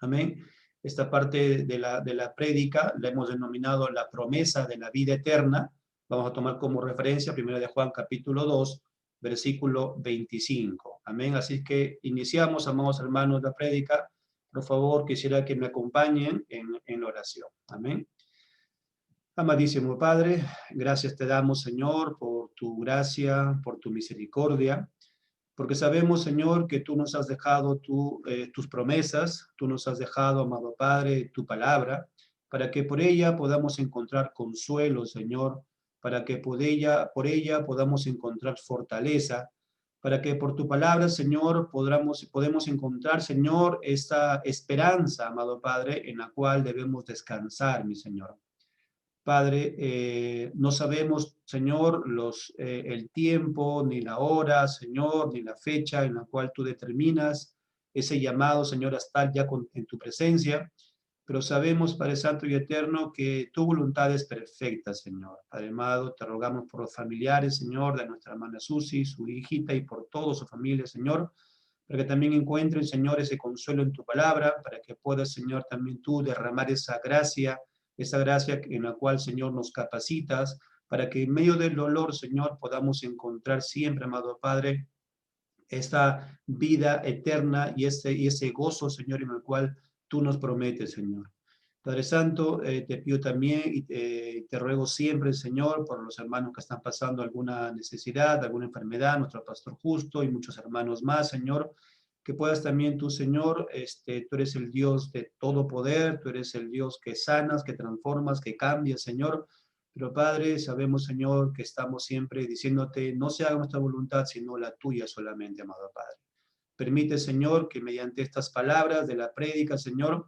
Amén. Esta parte de la prédica la hemos denominado la promesa de la vida eterna. Vamos a tomar como referencia 1 de Juan capítulo 2, versículo 25. Amén. Así que iniciamos, amados hermanos, la prédica. Por favor, quisiera que me acompañen en la oración. Amén. Amadísimo Padre, gracias te damos, Señor, por tu gracia, por tu misericordia, porque sabemos, Señor, que tú nos has dejado tus promesas, tú nos has dejado, amado Padre, tu palabra, para que por ella podamos encontrar consuelo, Señor, para que por ella podamos encontrar fortaleza, para que por tu palabra, Señor, podemos encontrar, Señor, esta esperanza, amado Padre, en la cual debemos descansar, mi Señor. Padre, no sabemos, Señor, el tiempo, ni la hora, Señor, ni la fecha en la cual tú determinas ese llamado, Señor, a estar ya en tu presencia, pero sabemos, Padre Santo y Eterno, que tu voluntad es perfecta, Señor. Padre amado, te rogamos por los familiares, Señor, de nuestra hermana Susi, su hijita, y por toda su familia, Señor, para que también encuentren, Señor, ese consuelo en tu palabra, para que puedas, Señor, también tú derramar esa gracia en la cual, Señor, nos capacitas, para que en medio del dolor, Señor, podamos encontrar siempre, amado Padre, esta vida eterna y ese gozo, Señor, en el cual tú nos prometes, Señor. Padre Santo, te pido también y te ruego siempre, Señor, por los hermanos que están pasando alguna necesidad, alguna enfermedad, nuestro pastor justo y muchos hermanos más, Señor, que puedas también tú, Señor, tú eres el Dios de todo poder, tú eres el Dios que sanas, que transformas, que cambias, Señor. Pero Padre, sabemos, Señor, que estamos siempre diciéndote, no se haga nuestra voluntad, sino la tuya solamente, amado Padre. Permite, Señor, que mediante estas palabras de la prédica, Señor,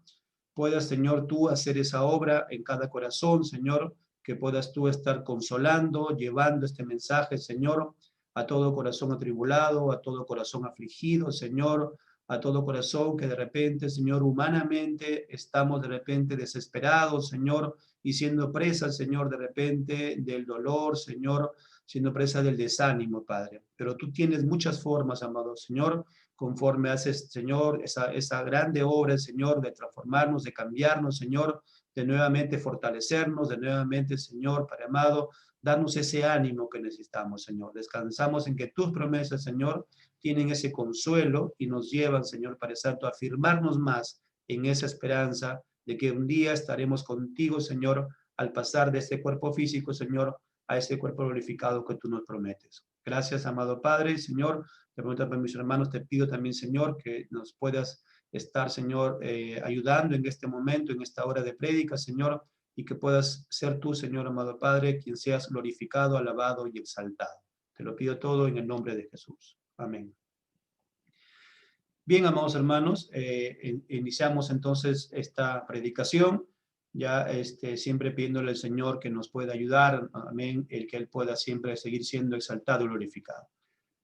puedas, Señor, tú hacer esa obra en cada corazón, Señor, que puedas tú estar consolando, llevando este mensaje, Señor, a todo corazón atribulado, a todo corazón afligido, Señor, a todo corazón que de repente, Señor, humanamente estamos de repente desesperados, Señor, y siendo presa, Señor, de repente del dolor, Señor, siendo presa del desánimo, Padre. Pero tú tienes muchas formas, amado Señor, conforme haces, Señor, esa grande obra, Señor, de transformarnos, de cambiarnos, Señor, de nuevamente fortalecernos, de nuevamente, Señor, Padre amado, darnos ese ánimo que necesitamos, Señor. Descansamos en que tus promesas, Señor, tienen ese consuelo y nos llevan, Señor, Padre Santo, a afirmarnos más en esa esperanza de que un día estaremos contigo, Señor, al pasar de este cuerpo físico, Señor, a este cuerpo glorificado que tú nos prometes. Gracias, amado Padre, Señor. Te pregunto para mis hermanos, te pido también, Señor, que nos puedas estar, Señor, ayudando en este momento, en esta hora de prédica, Señor, y que puedas ser tú, Señor, amado Padre, quien seas glorificado, alabado y exaltado. Te lo pido todo en el nombre de Jesús. Amén. Bien, amados hermanos, iniciamos entonces esta predicación, ya siempre pidiéndole al Señor que nos pueda ayudar, amén, el que Él pueda siempre seguir siendo exaltado y glorificado.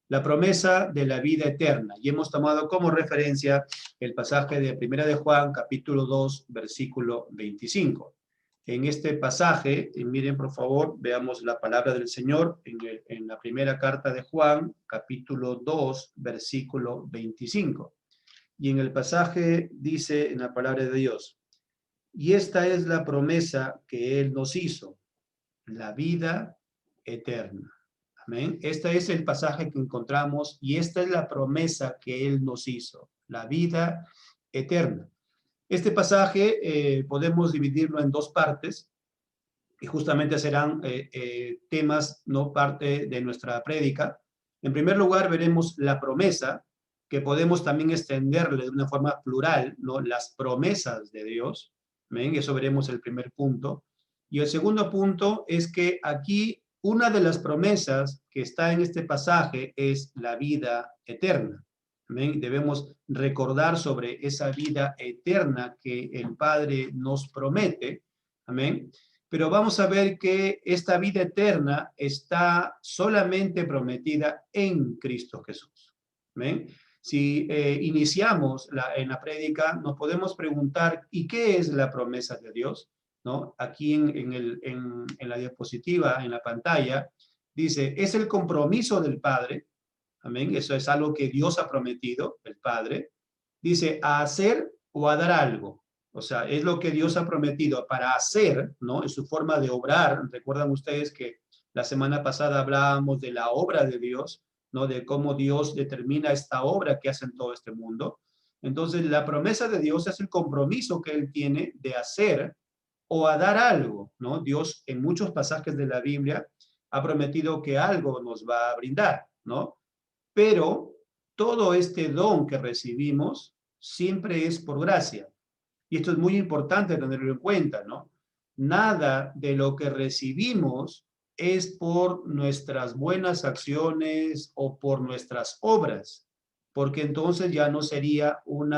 La promesa de la vida eterna, y hemos tomado como referencia el pasaje de 1 de Juan, capítulo 2, versículo 25. En este pasaje, y miren por favor, veamos la palabra del Señor en la primera carta de Juan, capítulo 2, versículo 25. Y en el pasaje dice en la palabra de Dios, y esta es la promesa que Él nos hizo, la vida eterna. Amén. Este es el pasaje que encontramos y esta es la promesa que Él nos hizo, la vida eterna. Este pasaje podemos dividirlo en dos partes y justamente serán temas, no parte de nuestra prédica. En primer lugar, veremos la promesa, que podemos también extenderle de una forma plural, ¿no? Las promesas de Dios. ¿Ven? Eso veremos el primer punto. Y el segundo punto es que aquí una de las promesas que está en este pasaje es la vida eterna. ¿Ven? Debemos recordar sobre esa vida eterna que el Padre nos promete. Amén. Pero vamos a ver que esta vida eterna está solamente prometida en Cristo Jesús. ¿Ven? Si iniciamos en la prédica, nos podemos preguntar, ¿y qué es la promesa de Dios? ¿No? Aquí en la diapositiva, en la pantalla, dice, es el compromiso del Padre. Amén. Eso es algo que Dios ha prometido, el Padre. Dice, a hacer o a dar algo. O sea, es lo que Dios ha prometido para hacer, ¿no? Es su forma de obrar. Recuerdan ustedes que la semana pasada hablábamos de la obra de Dios, ¿no? De cómo Dios determina esta obra que hace en todo este mundo. Entonces, la promesa de Dios es el compromiso que Él tiene de hacer o a dar algo, ¿no? Dios en muchos pasajes de la Biblia ha prometido que algo nos va a brindar, ¿no? Pero todo este don que recibimos siempre es por gracia. Y esto es muy importante tenerlo en cuenta, ¿no? Nada de lo que recibimos es por nuestras buenas acciones o por nuestras obras, porque entonces ya no sería un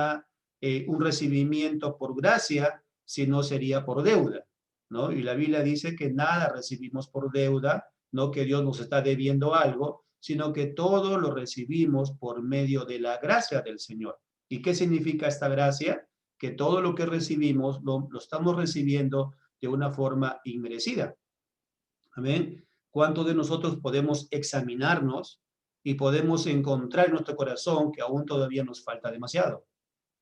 recibimiento por gracia, sino sería por deuda, ¿no? Y la Biblia dice que nada recibimos por deuda, no que Dios nos está debiendo algo, sino que todo lo recibimos por medio de la gracia del Señor. ¿Y qué significa esta gracia? Que todo lo que recibimos lo estamos recibiendo de una forma inmerecida. Amén. ¿Cuántos de nosotros podemos examinarnos y podemos encontrar en nuestro corazón que aún todavía nos falta demasiado?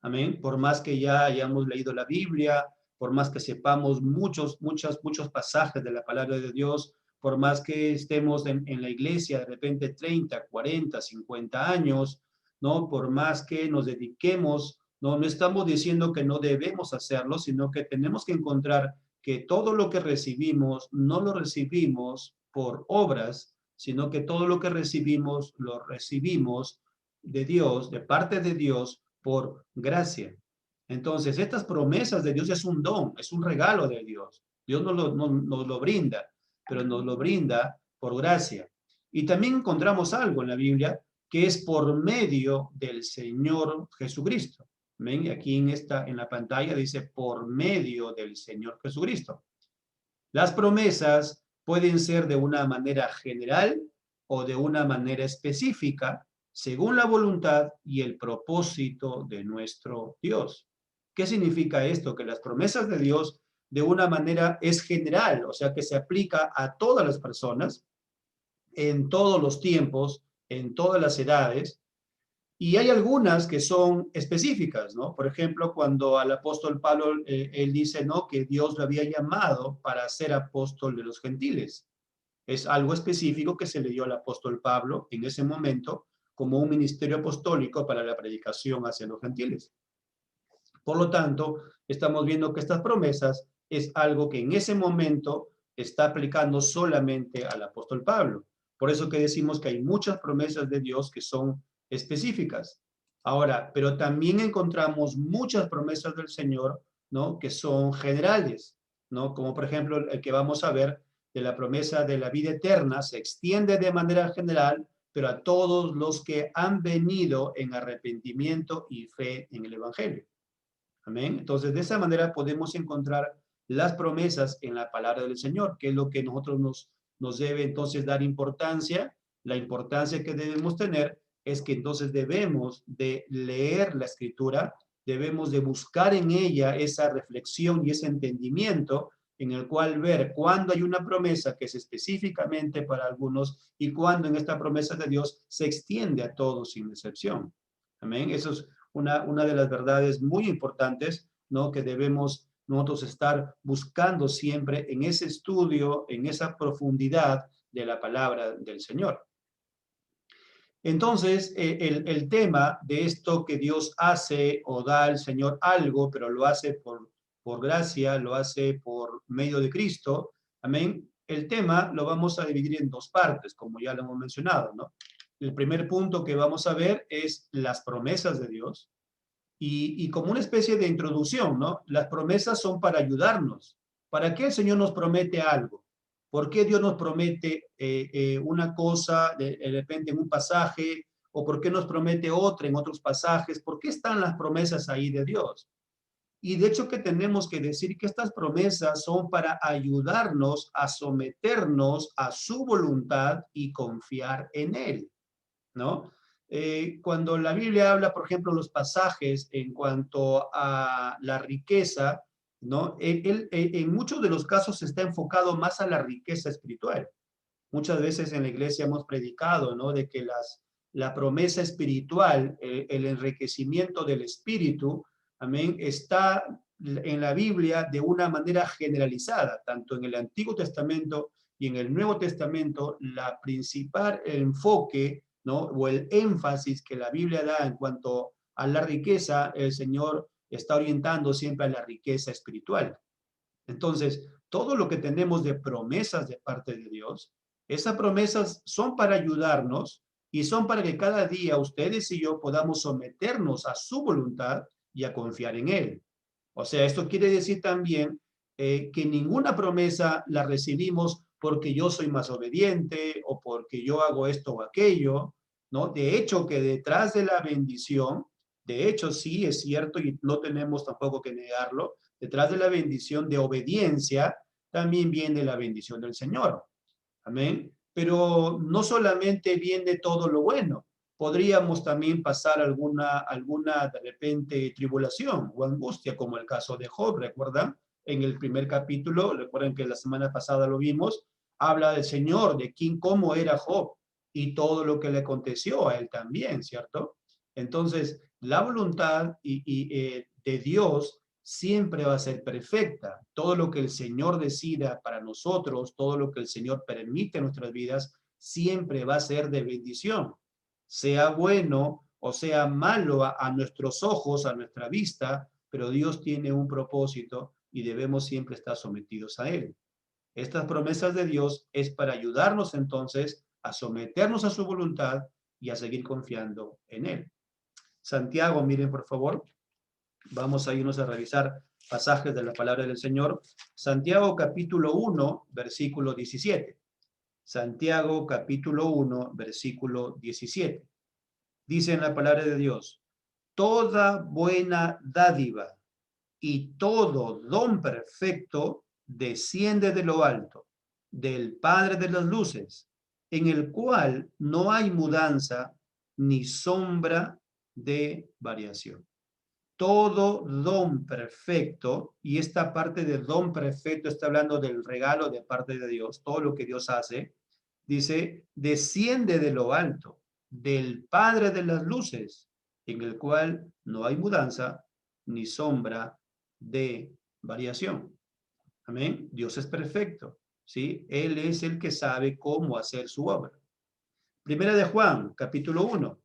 Amén. Por más que ya hayamos leído la Biblia, por más que sepamos muchos pasajes de la palabra de Dios, por más que estemos en la iglesia de repente 30, 40, 50 años, ¿no? Por más que nos dediquemos, no estamos diciendo que no debemos hacerlo, sino que tenemos que encontrar que todo lo que recibimos no lo recibimos por obras, sino que todo lo que recibimos lo recibimos de Dios, de parte de Dios, por gracia. Entonces, estas promesas de Dios es un don, es un regalo de Dios. Dios nos lo brinda, pero nos lo brinda por gracia. Y también encontramos algo en la Biblia que es por medio del Señor Jesucristo. ¿Ven? Aquí en la pantalla dice por medio del Señor Jesucristo. Las promesas pueden ser de una manera general o de una manera específica, según la voluntad y el propósito de nuestro Dios. ¿Qué significa esto? Que las promesas de Dios de una manera es general, o sea que se aplica a todas las personas, en todos los tiempos, en todas las edades, y hay algunas que son específicas, ¿no? Por ejemplo, cuando al apóstol Pablo, él dice, ¿no? Que Dios lo había llamado para ser apóstol de los gentiles. Es algo específico que se le dio al apóstol Pablo en ese momento como un ministerio apostólico para la predicación hacia los gentiles. Por lo tanto, estamos viendo que estas promesas es algo que en ese momento está aplicando solamente al apóstol Pablo. Por eso que decimos que hay muchas promesas de Dios que son específicas. Ahora, pero también encontramos muchas promesas del Señor, ¿no? Que son generales, ¿no? Como por ejemplo el que vamos a ver de la promesa de la vida eterna, se extiende de manera general, pero a todos los que han venido en arrepentimiento y fe en el Evangelio. Amén. Entonces, de esa manera podemos encontrar las promesas en la palabra del Señor, que es lo que nosotros nos debe entonces dar importancia. La importancia que debemos tener es que entonces debemos de leer la Escritura, debemos de buscar en ella esa reflexión y ese entendimiento en el cual ver cuándo hay una promesa que es específicamente para algunos y cuándo en esta promesa de Dios se extiende a todos sin excepción. Amén. Eso es una de las verdades muy importantes, ¿no? Que debemos nosotros estar buscando siempre en ese estudio, en esa profundidad de la palabra del Señor. Entonces, el tema de esto que Dios hace o da al Señor algo, pero lo hace por gracia, lo hace por medio de Cristo, amén. El tema lo vamos a dividir en dos partes, como ya lo hemos mencionado, ¿no? El primer punto que vamos a ver es las promesas de Dios y como una especie de introducción, ¿no? Las promesas son para ayudarnos. ¿Para qué el Señor nos promete algo? ¿Por qué Dios nos promete una cosa de repente en un pasaje? ¿O por qué nos promete otra en otros pasajes? ¿Por qué están las promesas ahí de Dios? Y de hecho que tenemos que decir que estas promesas son para ayudarnos a someternos a su voluntad y confiar en Él, ¿no? Cuando la Biblia habla, por ejemplo, los pasajes en cuanto a la riqueza, ¿no? En muchos de los casos está enfocado más a la riqueza espiritual. Muchas veces en la iglesia hemos predicado, ¿no? De que la promesa espiritual, el enriquecimiento del espíritu, amén, está en la Biblia de una manera generalizada, tanto en el Antiguo Testamento y en el Nuevo Testamento, la principal enfoque, ¿no? O el énfasis que la Biblia da en cuanto a la riqueza, el Señor está orientando siempre a la riqueza espiritual. Entonces, todo lo que tenemos de promesas de parte de Dios, esas promesas son para ayudarnos y son para que cada día ustedes y yo podamos someternos a su voluntad y a confiar en Él. O sea, esto quiere decir también que ninguna promesa la recibimos porque yo soy más obediente o porque yo hago esto o aquello, ¿no? De hecho, que detrás de la bendición, de hecho, sí es cierto y no tenemos tampoco que negarlo, detrás de la bendición de obediencia también viene la bendición del Señor. Amén. Pero no solamente viene todo lo bueno, podríamos también pasar alguna de repente tribulación o angustia, como el caso de Job, ¿recuerdan? En el primer capítulo, recuerden que la semana pasada lo vimos, habla del Señor, de quién, cómo era Job y todo lo que le aconteció a él también, ¿cierto? Entonces, la voluntad de Dios siempre va a ser perfecta. Todo lo que el Señor decida para nosotros, todo lo que el Señor permite en nuestras vidas, siempre va a ser de bendición. Sea bueno o sea malo a nuestros ojos, a nuestra vista, pero Dios tiene un propósito y debemos siempre estar sometidos a Él. Estas promesas de Dios es para ayudarnos entonces a someternos a su voluntad y a seguir confiando en Él. Santiago, miren por favor, vamos a irnos a revisar pasajes de la palabra del Señor. Santiago capítulo 1, versículo 17. Santiago capítulo 1, versículo 17. Dice en la palabra de Dios, toda buena dádiva y todo don perfecto desciende de lo alto, del Padre de las luces, en el cual no hay mudanza ni sombra de variación. Todo don perfecto, y esta parte de don perfecto está hablando del regalo de parte de Dios, todo lo que Dios hace, dice, desciende de lo alto, del Padre de las luces, en el cual no hay mudanza ni sombra de variación. Amén. Dios es perfecto, ¿sí? Él es el que sabe cómo hacer su obra. Primera de Juan, capítulo 1.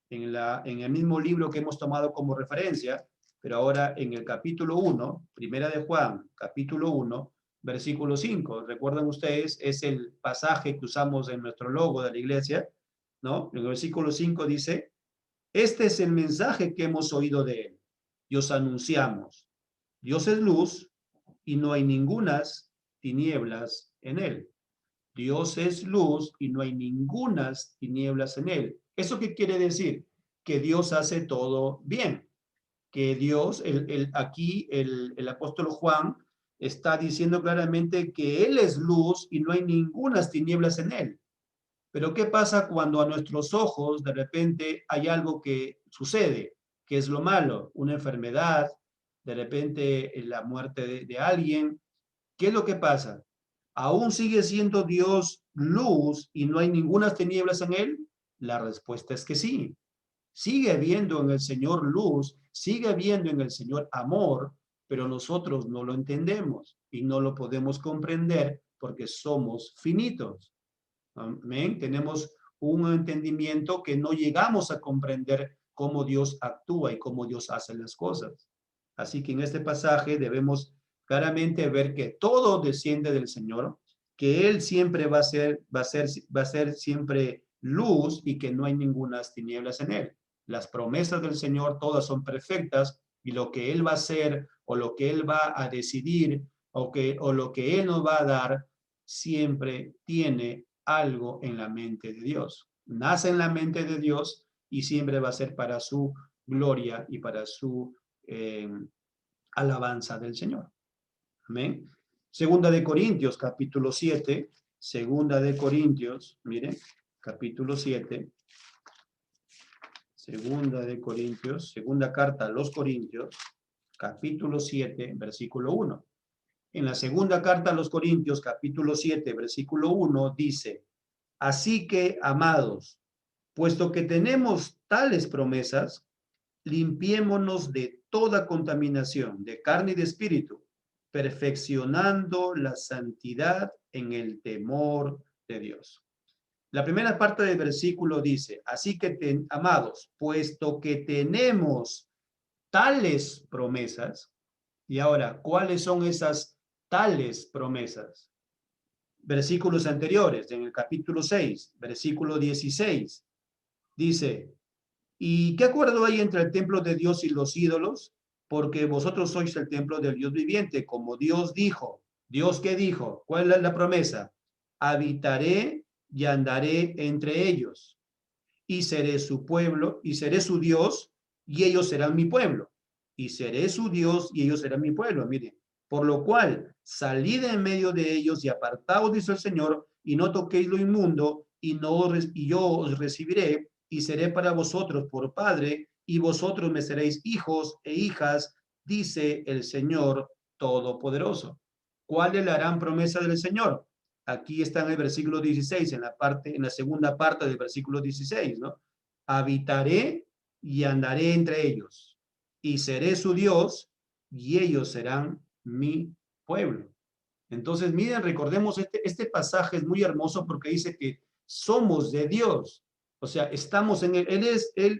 En el mismo libro que hemos tomado como referencia, pero ahora en el capítulo 1, Primera de Juan, capítulo 1, versículo 5. Recuerdan ustedes, es el pasaje que usamos en nuestro logo de la iglesia, ¿no? En el versículo 5 dice, este es el mensaje que hemos oído de él y os anunciamos. Dios es luz y no hay ningunas tinieblas en él. Dios es luz y no hay ningunas tinieblas en él. ¿Eso qué quiere decir? Que Dios hace todo bien. Que Dios, aquí el apóstol Juan está diciendo claramente que Él es luz y no hay ningunas tinieblas en Él. Pero ¿qué pasa cuando a nuestros ojos de repente hay algo que sucede? ¿Qué es lo malo? Una enfermedad, de repente la muerte de alguien. ¿Qué es lo que pasa? ¿Aún sigue siendo Dios luz y no hay ninguna tinieblas en él? La respuesta es que sí. Sigue habiendo en el Señor luz, sigue habiendo en el Señor amor, pero nosotros no lo entendemos y no lo podemos comprender porque somos finitos. Amén. Tenemos un entendimiento que no llegamos a comprender cómo Dios actúa y cómo Dios hace las cosas. Así que en este pasaje debemos claramente ver que todo desciende del Señor, que Él siempre va a ser siempre luz y que no hay ninguna tinieblas en Él. Las promesas del Señor todas son perfectas y lo que Él va a hacer o lo que Él va a decidir o lo que Él nos va a dar siempre tiene algo en la mente de Dios. Nace en la mente de Dios y siempre va a ser para su gloria y para su alabanza del Señor. Amén. Segunda de Corintios, capítulo 7. Segunda de Corintios, miren, capítulo 7. Segunda de Corintios, segunda carta a los Corintios, capítulo 7, versículo 1. En la segunda carta a los Corintios, capítulo 7, versículo 1, dice, así que, amados, puesto que tenemos tales promesas, limpiémonos de toda contaminación, de carne y de espíritu, perfeccionando la santidad en el temor de Dios. La primera parte del versículo dice, así que, amados, puesto que tenemos tales promesas, y ahora, ¿cuáles son esas tales promesas? Versículos anteriores, en el capítulo 6, versículo 16, dice, ¿y qué acuerdo hay entre el templo de Dios y los ídolos? Porque vosotros sois el templo del Dios viviente, como Dios dijo. ¿Dios qué dijo? ¿Cuál es la promesa? Habitaré y andaré entre ellos, y seré su pueblo, y seré su Dios, y ellos serán mi pueblo. Y seré su Dios, y ellos serán mi pueblo. Miren, por lo cual, salid en medio de ellos y apartaos, dice el Señor, y no toquéis lo inmundo, y yo os recibiré, y seré para vosotros por padre, y vosotros me seréis hijos e hijas, dice el Señor Todopoderoso. ¿Cuál es la gran promesa del Señor? Aquí está en el versículo 16, en la segunda parte del versículo 16, ¿no? Habitaré y andaré entre ellos, y seré su Dios, y ellos serán mi pueblo. Entonces, miren, recordemos, este pasaje es muy hermoso porque dice que somos de Dios. O sea, estamos en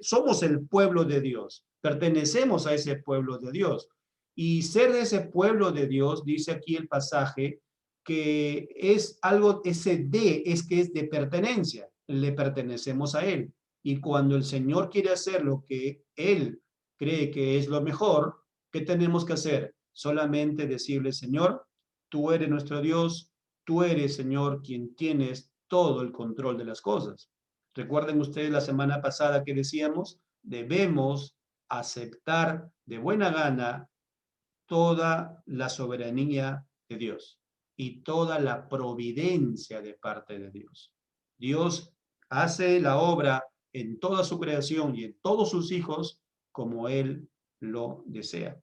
somos el pueblo de Dios, pertenecemos a ese pueblo de Dios. Y ser de ese pueblo de Dios, dice aquí el pasaje, que es algo, ese de, es que es de pertenencia, le pertenecemos a Él. Y cuando el Señor quiere hacer lo que Él cree que es lo mejor, ¿qué tenemos que hacer? Solamente decirle, Señor, tú eres nuestro Dios, tú eres, Señor, quien tienes todo el control de las cosas. Recuerden ustedes la semana pasada que decíamos, debemos aceptar de buena gana toda la soberanía de Dios y toda la providencia de parte de Dios. Dios hace la obra en toda su creación y en todos sus hijos como Él lo desea.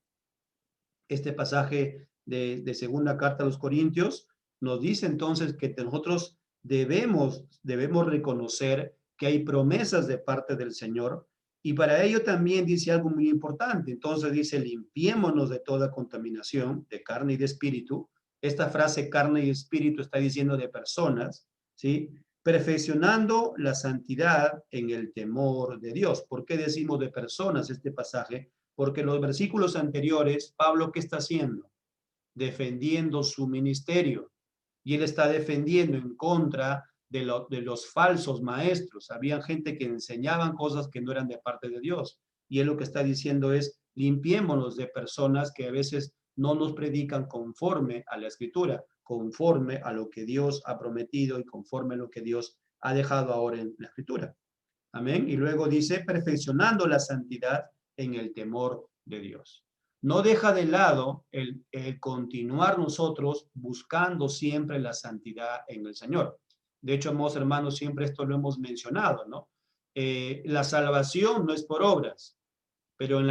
Este pasaje de segunda carta a los Corintios nos dice entonces que nosotros debemos reconocer que hay promesas de parte del Señor y para ello también dice algo muy importante. Entonces dice, limpiémonos de toda contaminación de carne y de espíritu. Esta frase carne y espíritu está diciendo de personas, ¿sí? Perfeccionando la santidad en el temor de Dios. ¿Por qué decimos de personas este pasaje? Porque los versículos anteriores, Pablo, ¿qué está haciendo? Defendiendo su ministerio. Y él está defendiendo en contra de los falsos maestros. Había gente que enseñaban cosas que no eran de parte de Dios. Y él lo que está diciendo es, limpiémonos de personas que a veces no nos predican conforme a la Escritura, conforme a lo que Dios ha prometido y conforme a lo que Dios ha dejado ahora en la Escritura. Amén. Y luego dice, perfeccionando la santidad en el temor de Dios. No deja de lado el continuar nosotros buscando siempre la santidad en el Señor. De hecho, amados hermanos, siempre esto lo hemos mencionado, ¿no? La salvación no es por obras, pero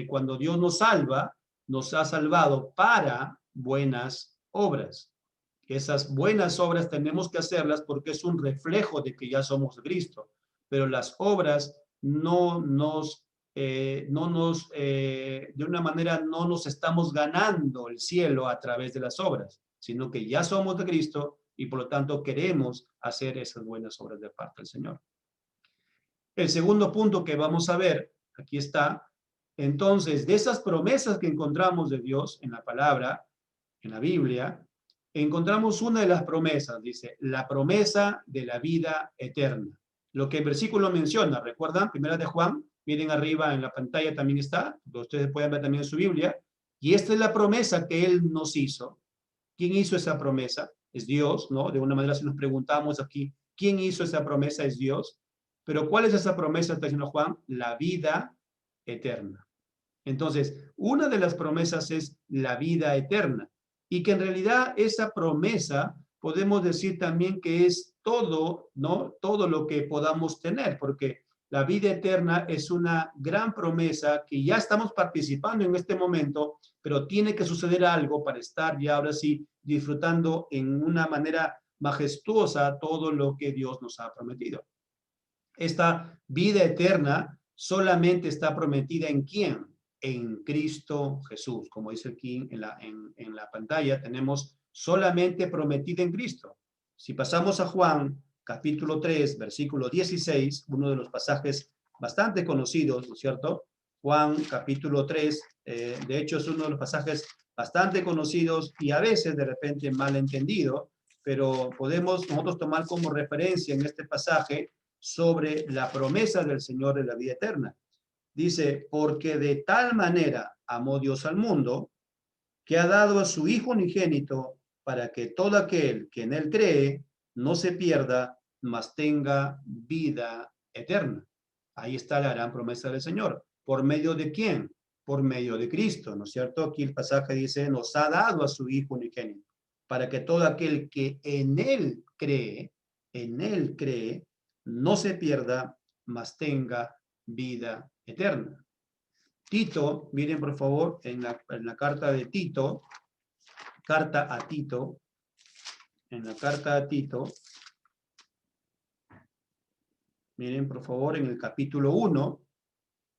cuando Dios nos salva, nos ha salvado para buenas obras. Esas buenas obras tenemos que hacerlas porque es un reflejo de que ya somos Cristo, pero las obras de una manera no nos estamos ganando el cielo a través de las obras, sino que ya somos de Cristo y por lo tanto queremos hacer esas buenas obras de parte del Señor. El segundo punto que vamos a ver, aquí está, entonces, de esas promesas que encontramos de Dios en la palabra, en la Biblia, encontramos una de las promesas, dice, la promesa de la vida eterna. Lo que el versículo menciona, ¿recuerdan? Primera de Juan, miren arriba en la pantalla también está, ustedes pueden ver también en su Biblia, y esta es la promesa que Él nos hizo. ¿Quién hizo esa promesa? Es Dios, ¿no? De una manera si nos preguntamos aquí, ¿quién hizo esa promesa? Es Dios. Pero ¿cuál es esa promesa? Está diciendo Juan, la vida eterna. Entonces, una de las promesas es la vida eterna y que en realidad esa promesa podemos decir también que es todo, ¿no? Todo lo que podamos tener, porque la vida eterna es una gran promesa que ya estamos participando en este momento, pero tiene que suceder algo para estar ya ahora sí disfrutando en una manera majestuosa todo lo que Dios nos ha prometido. Esta vida eterna solamente está prometida ¿en quién? En Cristo Jesús. Como dice aquí en la pantalla, tenemos solamente prometida en Cristo. Si pasamos a Juan, capítulo 3, versículo 16, uno de los pasajes bastante conocidos, ¿no es cierto? Juan, capítulo 3, de hecho es uno de los pasajes bastante conocidos y a veces de repente mal entendido, pero podemos nosotros tomar como referencia en este pasaje sobre la promesa del Señor de la vida eterna. Dice, porque de tal manera amó Dios al mundo, que ha dado a su Hijo unigénito, para que todo aquel que en él cree no se pierda, mas tenga vida eterna. Ahí está la gran promesa del Señor. ¿Por medio de quién? Por medio de Cristo, ¿no es cierto? Aquí el pasaje dice, nos ha dado a su Hijo unigénito, para que todo aquel que en él cree, no se pierda, mas tenga vida eterna. Tito, miren por favor, en la carta de Tito, carta a Tito, en la carta a Tito, miren por favor, en el capítulo 1,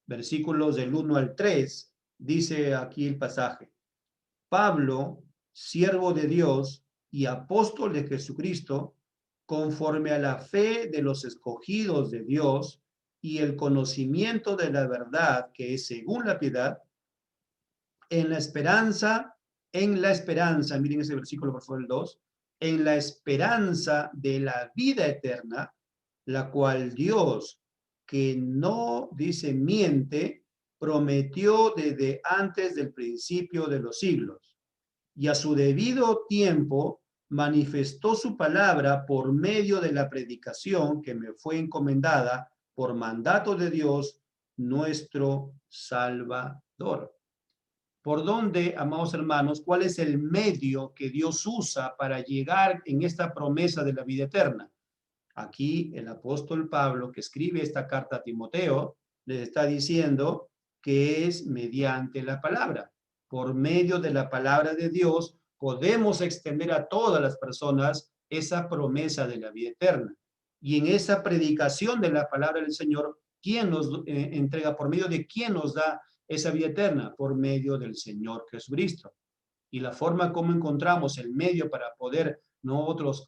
versículos del 1 al 3, dice aquí el pasaje, Pablo, siervo de Dios y apóstol de Jesucristo, conforme a la fe de los escogidos de Dios y el conocimiento de la verdad que es según la piedad, en la esperanza, miren ese versículo por favor el 2, en la esperanza de la vida eterna, la cual Dios, que no dice miente, prometió desde antes del principio de los siglos, y a su debido tiempo manifestó su palabra por medio de la predicación que me fue encomendada por mandato de Dios, nuestro Salvador. ¿Por dónde, amados hermanos, cuál es el medio que Dios usa para llegar en esta promesa de la vida eterna? Aquí el apóstol Pablo, que escribe esta carta a Timoteo, les está diciendo que es mediante la palabra. Por medio de la palabra de Dios podemos extender a todas las personas esa promesa de la vida eterna. Y en esa predicación de la palabra del Señor, ¿quién nos entrega? ¿Por medio de quién nos da esa vida eterna? Por medio del Señor Jesucristo. Y la forma como encontramos el medio para poder nosotros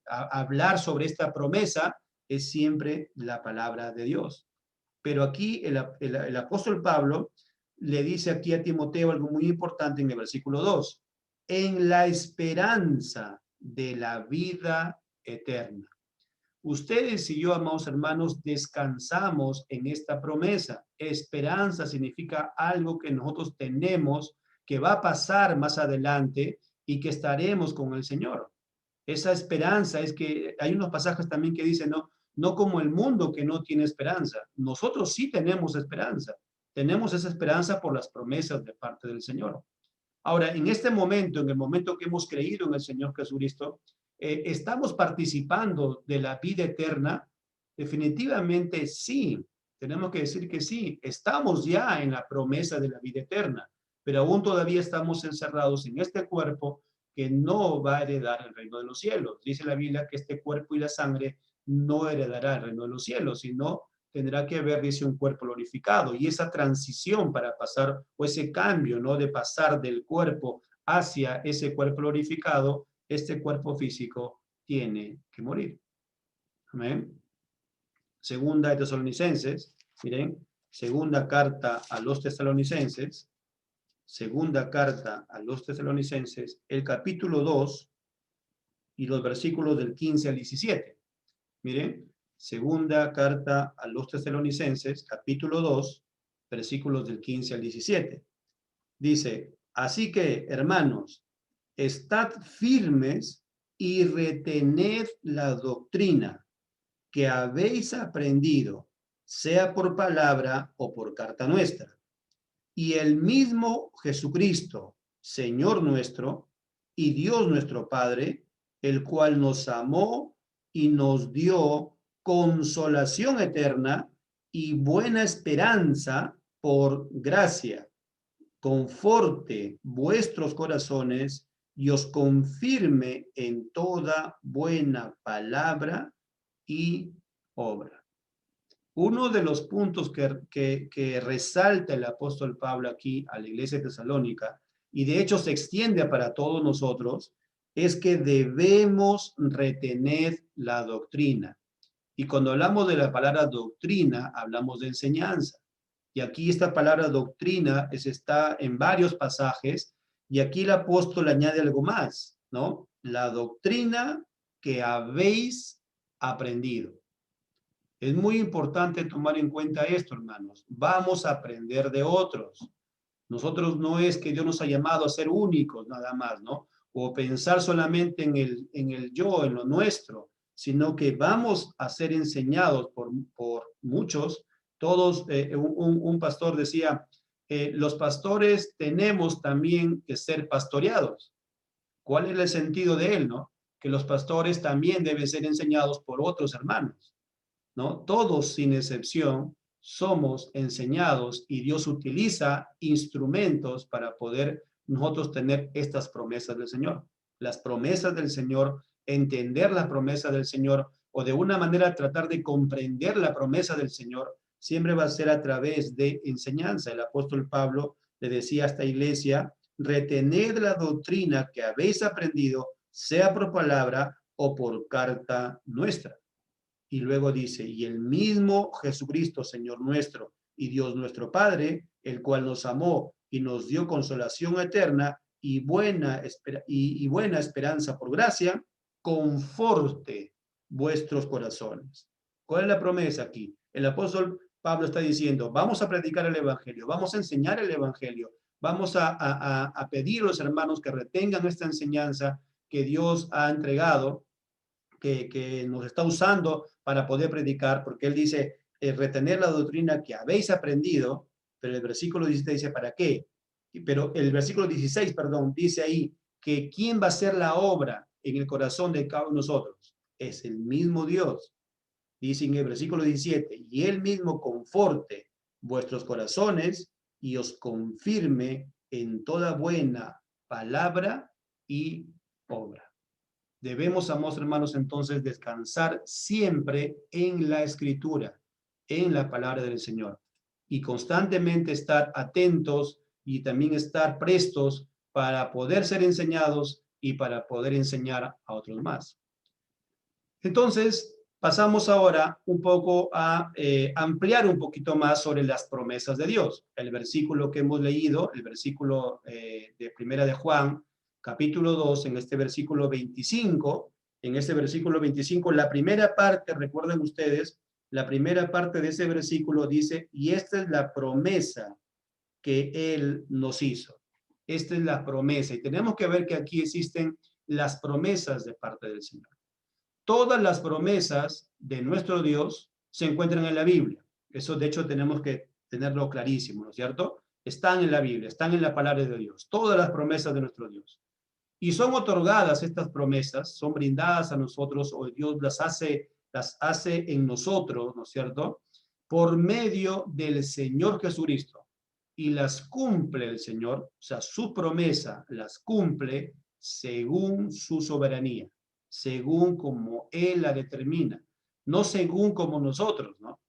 hablar sobre esta promesa es siempre la palabra de Dios. Pero aquí el apóstol Pablo le dice aquí a Timoteo algo muy importante en el versículo 2, en la esperanza de la vida eterna. Ustedes y yo, amados hermanos, descansamos en esta promesa. Esperanza significa algo que nosotros tenemos, que va a pasar más adelante y que estaremos con el Señor. Esa esperanza es que hay unos pasajes también que dicen, no como el mundo que no tiene esperanza. Nosotros sí tenemos esperanza. Tenemos esa esperanza por las promesas de parte del Señor. Ahora, en este momento, en el momento que hemos creído en el Señor Jesucristo, ¿estamos participando de la vida eterna? Definitivamente sí. Tenemos que decir que sí. Estamos ya en la promesa de la vida eterna, pero aún todavía estamos encerrados en este cuerpo que no va a heredar el reino de los cielos. Dice la Biblia que este cuerpo y la sangre no heredará el reino de los cielos, sino tendrá que haber, dice, un cuerpo glorificado. Y esa transición para pasar, o ese cambio, ¿no? De pasar del cuerpo hacia ese cuerpo glorificado, este cuerpo físico tiene que morir. Amén. Segunda de Tesalonicenses, miren, segunda carta a los Tesalonicenses, el capítulo 2 y los versículos del 15 al 17. Miren, segunda carta a los Tesalonicenses, capítulo 2, versículos del 15 al 17. Dice, así que, hermanos, estad firmes y retened la doctrina que habéis aprendido, sea por palabra o por carta nuestra. Y el mismo Jesucristo, Señor nuestro, y Dios nuestro Padre, el cual nos amó y nos dio consolación eterna y buena esperanza por gracia, conforte vuestros corazones y os confirme en toda buena palabra y obra. Uno de los puntos que resalta el apóstol Pablo aquí a la iglesia de Tesalónica, y de hecho se extiende para todos nosotros, es que debemos retener la doctrina. Y cuando hablamos de la palabra doctrina, hablamos de enseñanza. Y aquí esta palabra doctrina está en varios pasajes, y aquí el apóstol añade algo más, ¿no? La doctrina que habéis aprendido. Es muy importante tomar en cuenta esto, hermanos. Vamos a aprender de otros. Nosotros no es que Dios nos ha llamado a ser únicos nada más, ¿no? O pensar solamente en el yo, en lo nuestro, sino que vamos a ser enseñados por muchos. Todos, un pastor decía, los pastores tenemos también que ser pastoreados. ¿Cuál es el sentido de él, no? Que los pastores también deben ser enseñados por otros hermanos, ¿no? Todos, sin excepción, somos enseñados y Dios utiliza instrumentos para poder nosotros tener estas promesas del Señor. Las promesas del Señor, entender la promesa del Señor o de una manera tratar de comprender la promesa del Señor, siempre va a ser a través de enseñanza. El apóstol Pablo le decía a esta iglesia, retened la doctrina que habéis aprendido, sea por palabra o por carta nuestra. Y luego dice, y el mismo Jesucristo, Señor nuestro, y Dios nuestro Padre, el cual nos amó y nos dio consolación eterna y buena esperanza por gracia, conforte vuestros corazones. ¿Cuál es la promesa aquí? El apóstol Pablo está diciendo, vamos a predicar el Evangelio, vamos a enseñar el Evangelio, vamos a pedir a los hermanos que retengan esta enseñanza que Dios ha entregado, que nos está usando para poder predicar, porque él dice, retener la doctrina que habéis aprendido, pero el versículo 17 dice, ¿para qué? Pero el versículo 16, perdón, dice ahí que ¿quién va a hacer la obra en el corazón de cada uno de nosotros? Es el mismo Dios. Dice en el versículo 17, y él mismo conforte vuestros corazones y os confirme en toda buena palabra y obra. Debemos, amados hermanos, entonces descansar siempre en la Escritura, en la palabra del Señor, y constantemente estar atentos y también estar prestos para poder ser enseñados y para poder enseñar a otros más. Entonces, pasamos ahora un poco a ampliar un poquito más sobre las promesas de Dios. El versículo que hemos leído, el versículo de Primera de Juan, capítulo 2, en este versículo 25, la primera parte, recuerden ustedes, la primera parte de ese versículo dice, y esta es la promesa que Él nos hizo. Esta es la promesa. Y tenemos que ver que aquí existen las promesas de parte del Señor. Todas las promesas de nuestro Dios se encuentran en la Biblia. Eso, de hecho, tenemos que tenerlo clarísimo, ¿no es cierto? Están en la Biblia, están en la palabra de Dios. Todas las promesas de nuestro Dios. Y son otorgadas estas promesas, son brindadas a nosotros, o Dios las hace en nosotros, ¿no es cierto? Por medio del Señor Jesucristo. Y las cumple el Señor, o sea, su promesa las cumple según su soberanía, según como Él la determina, no según como nosotros, ¿no?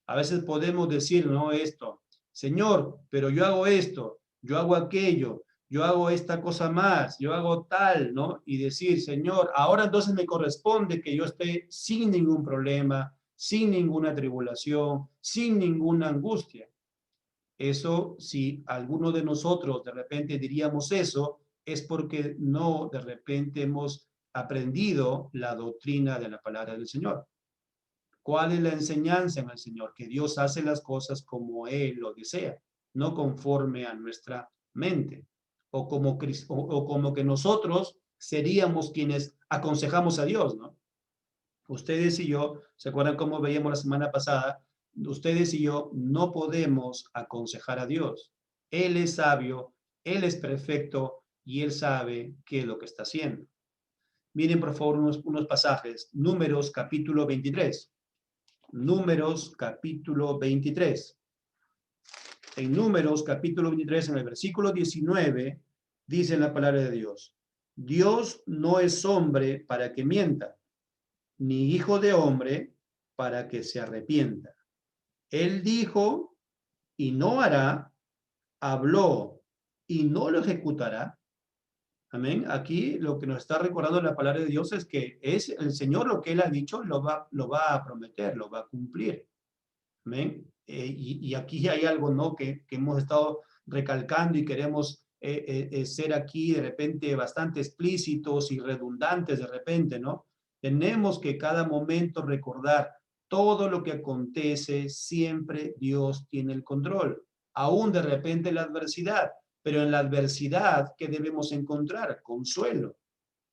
A veces podemos decir, no, esto, Señor, pero yo hago esto, yo hago aquello, yo hago esta cosa más, yo hago tal, ¿no? Y decir, Señor, ahora entonces me corresponde que yo esté sin ningún problema, sin ninguna tribulación, sin ninguna angustia. Eso, si alguno de nosotros de repente diríamos eso, es porque no de repente hemos aprendido la doctrina de la palabra del Señor. ¿Cuál es la enseñanza en el Señor? Que Dios hace las cosas como Él lo desea, no conforme a nuestra mente, o como que nosotros seríamos quienes aconsejamos a Dios, ¿no? Ustedes y yo, ¿se acuerdan cómo veíamos la semana pasada? Ustedes y yo no podemos aconsejar a Dios. Él es sabio, Él es perfecto y Él sabe qué es lo que está haciendo. Miren por favor unos pasajes. Números capítulo 23. Números capítulo 23. En Números capítulo 23, en el versículo 19, dice la palabra de Dios, Dios no es hombre para que mienta, ni hijo de hombre para que se arrepienta. Él dijo y no hará, habló y no lo ejecutará. Amén. Aquí lo que nos está recordando la palabra de Dios es que es el Señor lo que Él ha dicho, lo va a prometer, lo va a cumplir. Amén. Y aquí hay algo, ¿no? Que hemos estado recalcando y queremos ser aquí de repente bastante explícitos y redundantes de repente, ¿no? Tenemos que cada momento recordar todo lo que acontece, siempre Dios tiene el control. Aún de repente la adversidad, pero en la adversidad, ¿qué debemos encontrar? Consuelo.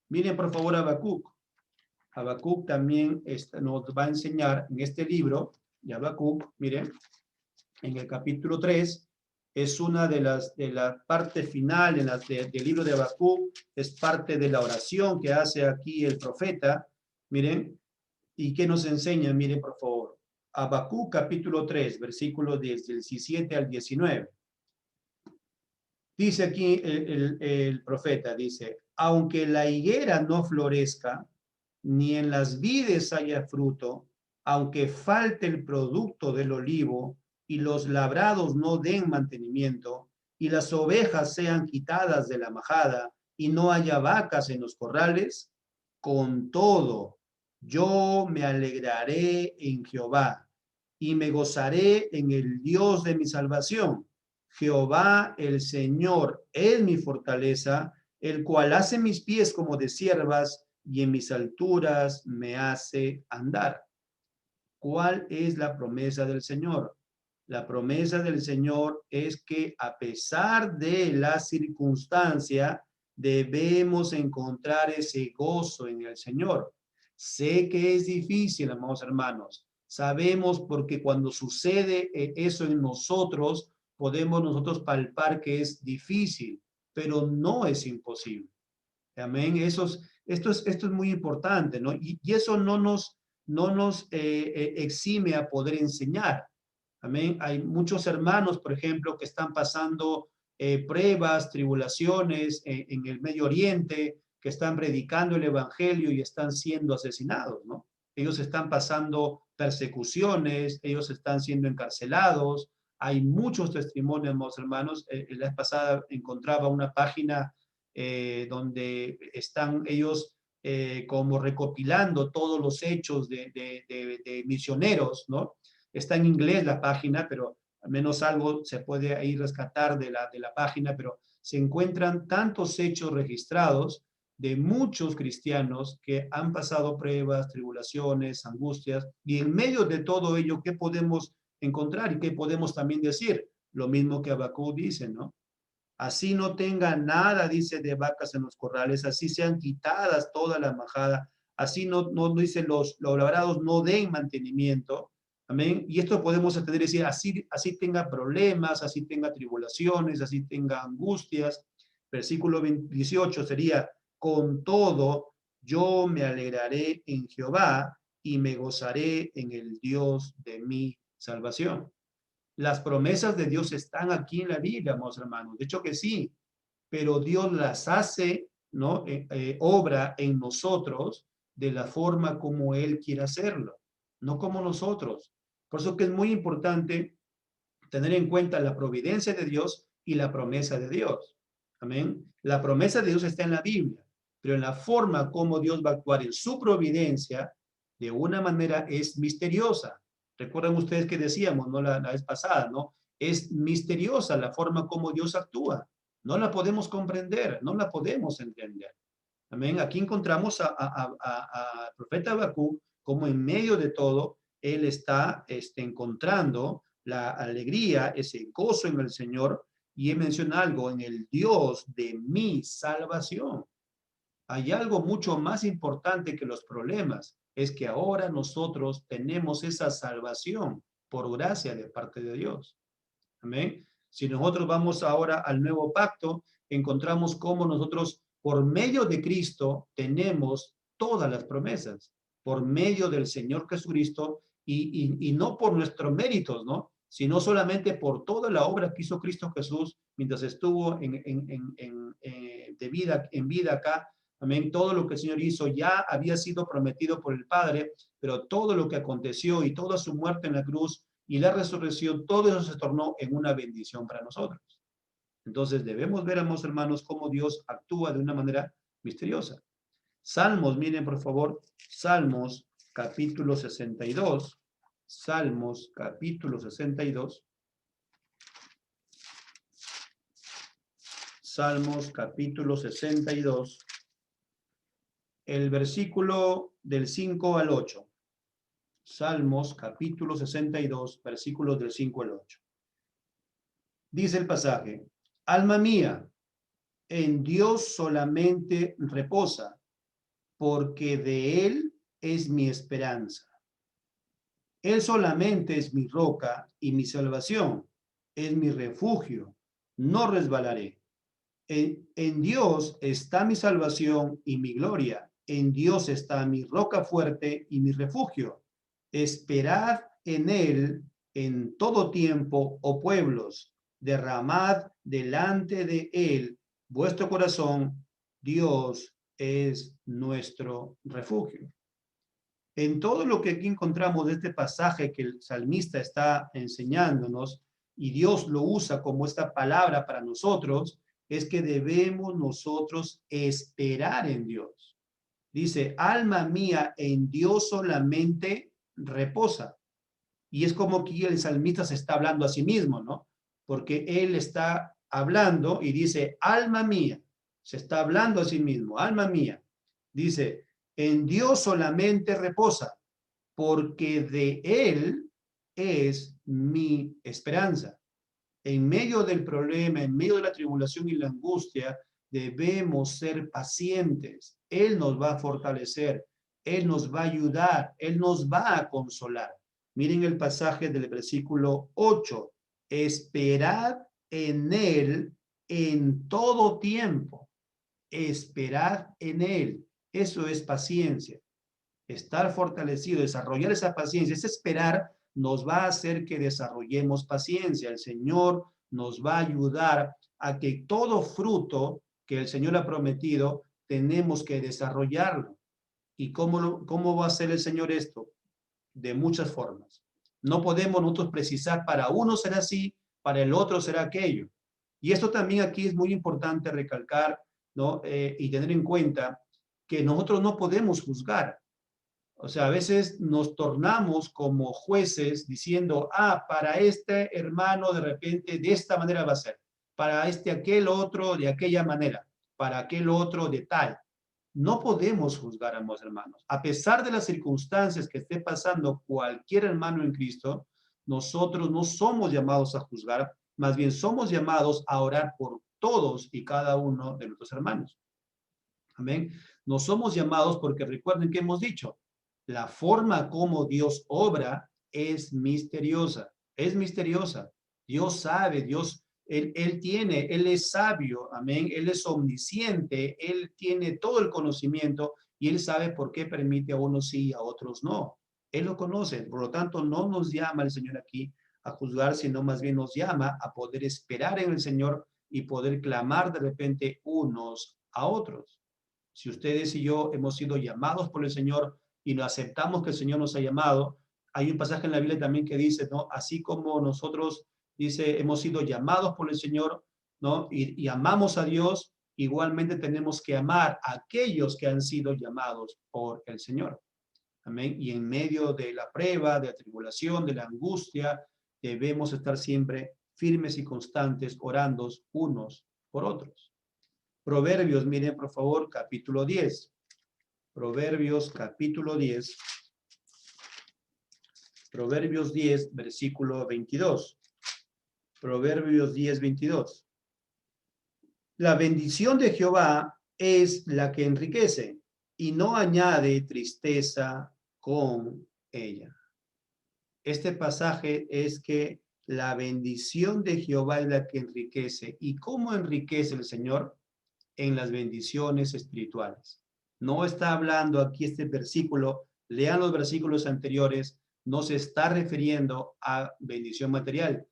Miren por favor a Habacuc. Habacuc también nos va a enseñar en este libro de Habacuc, miren, en el capítulo 3, es una de la parte final del libro de Habacuc, es parte de la oración que hace aquí el profeta, miren, y que nos enseña, miren por favor, Habacuc capítulo 3, versículos del 17 al 19. Dice aquí el profeta, dice, aunque la higuera no florezca, ni en las vides haya fruto, aunque falte el producto del olivo, y los labrados no den mantenimiento, y las ovejas sean quitadas de la majada, y no haya vacas en los corrales, con todo, yo me alegraré en Jehová, y me gozaré en el Dios de mi salvación. Jehová el Señor es mi fortaleza, el cual hace mis pies como de ciervas y en mis alturas me hace andar. ¿Cuál es la promesa del Señor? La promesa del Señor es que a pesar de la circunstancia, debemos encontrar ese gozo en el Señor. Sé que es difícil, amados hermanos. Sabemos porque cuando sucede eso en nosotros, podemos nosotros palpar que es difícil, pero no es imposible. Amén. Esto es muy importante, ¿no? Y eso no nos exime a poder enseñar. Amén. Hay muchos hermanos, por ejemplo, que están pasando pruebas, tribulaciones en el Medio Oriente, que están predicando el Evangelio y están siendo asesinados, ¿no? Ellos están pasando persecuciones, ellos están siendo encarcelados. Hay muchos testimonios, hermanos. La vez pasada encontraba una página donde están ellos como recopilando todos los hechos de misioneros, ¿no? Está en inglés la página, pero al menos algo se puede ahí rescatar de la página, pero se encuentran tantos hechos registrados de muchos cristianos que han pasado pruebas, tribulaciones, angustias, y en medio de todo ello, ¿qué podemos encontrar y qué podemos también decir? Lo mismo que Habacuc dice, ¿no? Así no tenga nada, dice, de vacas en los corrales, así sean quitadas toda la majada, así no dice los labrados no den mantenimiento, amén. Y esto podemos entender, decir, así tenga problemas, así tenga tribulaciones, así tenga angustias. Versículo 18 sería, con todo, yo me alegraré en Jehová y me gozaré en el Dios de mi salvación. Las promesas de Dios están aquí en la Biblia, amados hermanos. De hecho que sí, pero Dios las hace, ¿no? Obra en nosotros de la forma como Él quiere hacerlo, no como nosotros. Por eso que es muy importante tener en cuenta la providencia de Dios y la promesa de Dios. Amén. La promesa de Dios está en la Biblia, pero en la forma como Dios va a actuar en su providencia, de una manera es misteriosa. Recuerdan ustedes que decíamos, ¿no? La vez pasada, ¿no? Es misteriosa la forma como Dios actúa. No la podemos comprender, no la podemos entender. Amén. Aquí encontramos a profeta Habacuc como en medio de todo, él está encontrando la alegría, ese gozo en el Señor, y él menciona algo, en el Dios de mi salvación. Hay algo mucho más importante que los problemas, es que ahora nosotros tenemos esa salvación por gracia de parte de Dios. Amén. Si nosotros vamos ahora al nuevo pacto, encontramos cómo nosotros, por medio de Cristo, tenemos todas las promesas, por medio del Señor Jesucristo, y no por nuestros méritos, ¿no? Sino solamente por toda la obra que hizo Cristo Jesús mientras estuvo en vida acá. Amén. Todo lo que el Señor hizo ya había sido prometido por el Padre, pero todo lo que aconteció y toda su muerte en la cruz y la resurrección, todo eso se tornó en una bendición para nosotros. Entonces debemos ver, amados hermanos, cómo Dios actúa de una manera misteriosa. Salmos, miren por favor, Salmos capítulo 62, Salmos capítulo 62, Salmos capítulo 62, el versículo del 5 al 8. Salmos capítulo 62, versículos del 5 al 8. Dice el pasaje: alma mía, en Dios solamente reposa, porque de Él es mi esperanza. Él solamente es mi roca y mi salvación, es mi refugio, no resbalaré. En Dios está mi salvación y mi gloria, en Dios está mi roca fuerte y mi refugio. Esperad en Él en todo tiempo, oh pueblos, derramad delante de Él vuestro corazón, Dios es nuestro refugio. En todo lo que aquí encontramos de este pasaje que el salmista está enseñándonos, y Dios lo usa como esta palabra para nosotros, es que debemos nosotros esperar en Dios. Dice, alma mía, en Dios solamente reposa. Y es como que el salmista se está hablando a sí mismo, ¿no? Porque él está hablando y dice, alma mía, se está hablando a sí mismo, alma mía. Dice, en Dios solamente reposa, porque de Él es mi esperanza. En medio del problema, en medio de la tribulación y la angustia, debemos ser pacientes. Él nos va a fortalecer, Él nos va a ayudar, Él nos va a consolar. Miren el pasaje del versículo 8. Esperad en Él en todo tiempo. Esperad en Él. Eso es paciencia. Estar fortalecido, desarrollar esa paciencia, ese esperar nos va a hacer que desarrollemos paciencia. El Señor nos va a ayudar a que todo fruto que el Señor ha prometido, tenemos que desarrollarlo. ¿Y cómo va a hacer el Señor esto? De muchas formas. No podemos nosotros precisar, para uno será así, para el otro será aquello. Y esto también aquí es muy importante recalcar, ¿no? Y tener en cuenta que nosotros no podemos juzgar. O sea, a veces nos tornamos como jueces diciendo, para este hermano de repente de esta manera va a ser, para aquel otro de aquella manera, para aquel otro de tal. No podemos juzgar a ambos hermanos. A pesar de las circunstancias que esté pasando cualquier hermano en Cristo, nosotros no somos llamados a juzgar, más bien somos llamados a orar por todos y cada uno de nuestros hermanos. Amén. No somos llamados porque recuerden que hemos dicho, la forma como Dios obra es misteriosa, es misteriosa. Dios sabe, Él Él es sabio, amén. Él es omnisciente, Él tiene todo el conocimiento y Él sabe por qué permite a unos sí y a otros no. Él lo conoce, por lo tanto no nos llama el Señor aquí a juzgar, sino más bien nos llama a poder esperar en el Señor y poder clamar de repente unos a otros. Si ustedes y yo hemos sido llamados por el Señor y no aceptamos que el Señor nos ha llamado, hay un pasaje en la Biblia también que dice, ¿no? Así como nosotros, dice, hemos sido llamados por el Señor, ¿no? Y amamos a Dios, igualmente tenemos que amar a aquellos que han sido llamados por el Señor. Amén. Y en medio de la prueba, de la tribulación, de la angustia, debemos estar siempre firmes y constantes, orando unos por otros. Proverbios, miren por favor, capítulo 10. Proverbios, capítulo 10. Proverbios 10, versículo 22. Proverbios 10, 22. La bendición de Jehová es la que enriquece y no añade tristeza con ella. Este pasaje es que la bendición de Jehová es la que enriquece. ¿Y cómo enriquece el Señor? En las bendiciones espirituales. No está hablando aquí este versículo, lean los versículos anteriores, no se está refiriendo a bendición material,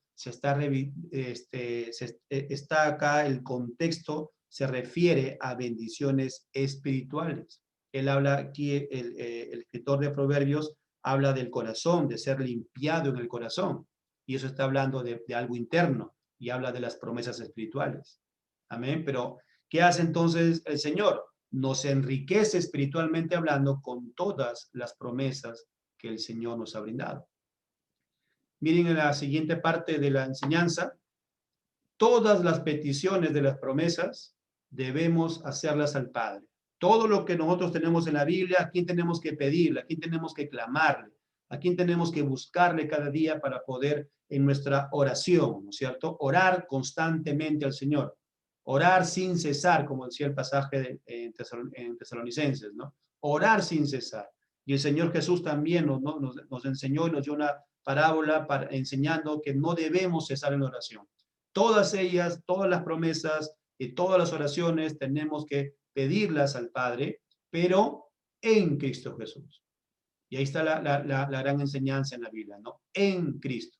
está acá el contexto, se refiere a bendiciones espirituales. Él habla aquí, el escritor de Proverbios habla del corazón, de ser limpiado en el corazón. Y eso está hablando de algo interno y habla de las promesas espirituales. Amén. Pero, ¿qué hace entonces el Señor? Nos enriquece espiritualmente hablando con todas las promesas que el Señor nos ha brindado. Miren en la siguiente parte de la enseñanza, todas las peticiones de las promesas debemos hacerlas al Padre. Todo lo que nosotros tenemos en la Biblia, ¿a quién tenemos que pedirle? ¿A quién tenemos que clamarle? ¿A quién tenemos que buscarle cada día para poder en nuestra oración, ¿no es cierto? Orar constantemente al Señor. Orar sin cesar, como decía el pasaje en Tesalonicenses, ¿no? Orar sin cesar. Y el Señor Jesús también nos enseñó y nos dio una parábola enseñando que no debemos cesar en oración. Todas ellas, todas las promesas y todas las oraciones tenemos que pedirlas al Padre, pero en Cristo Jesús. Y ahí está la gran enseñanza en la Biblia, ¿no? En Cristo.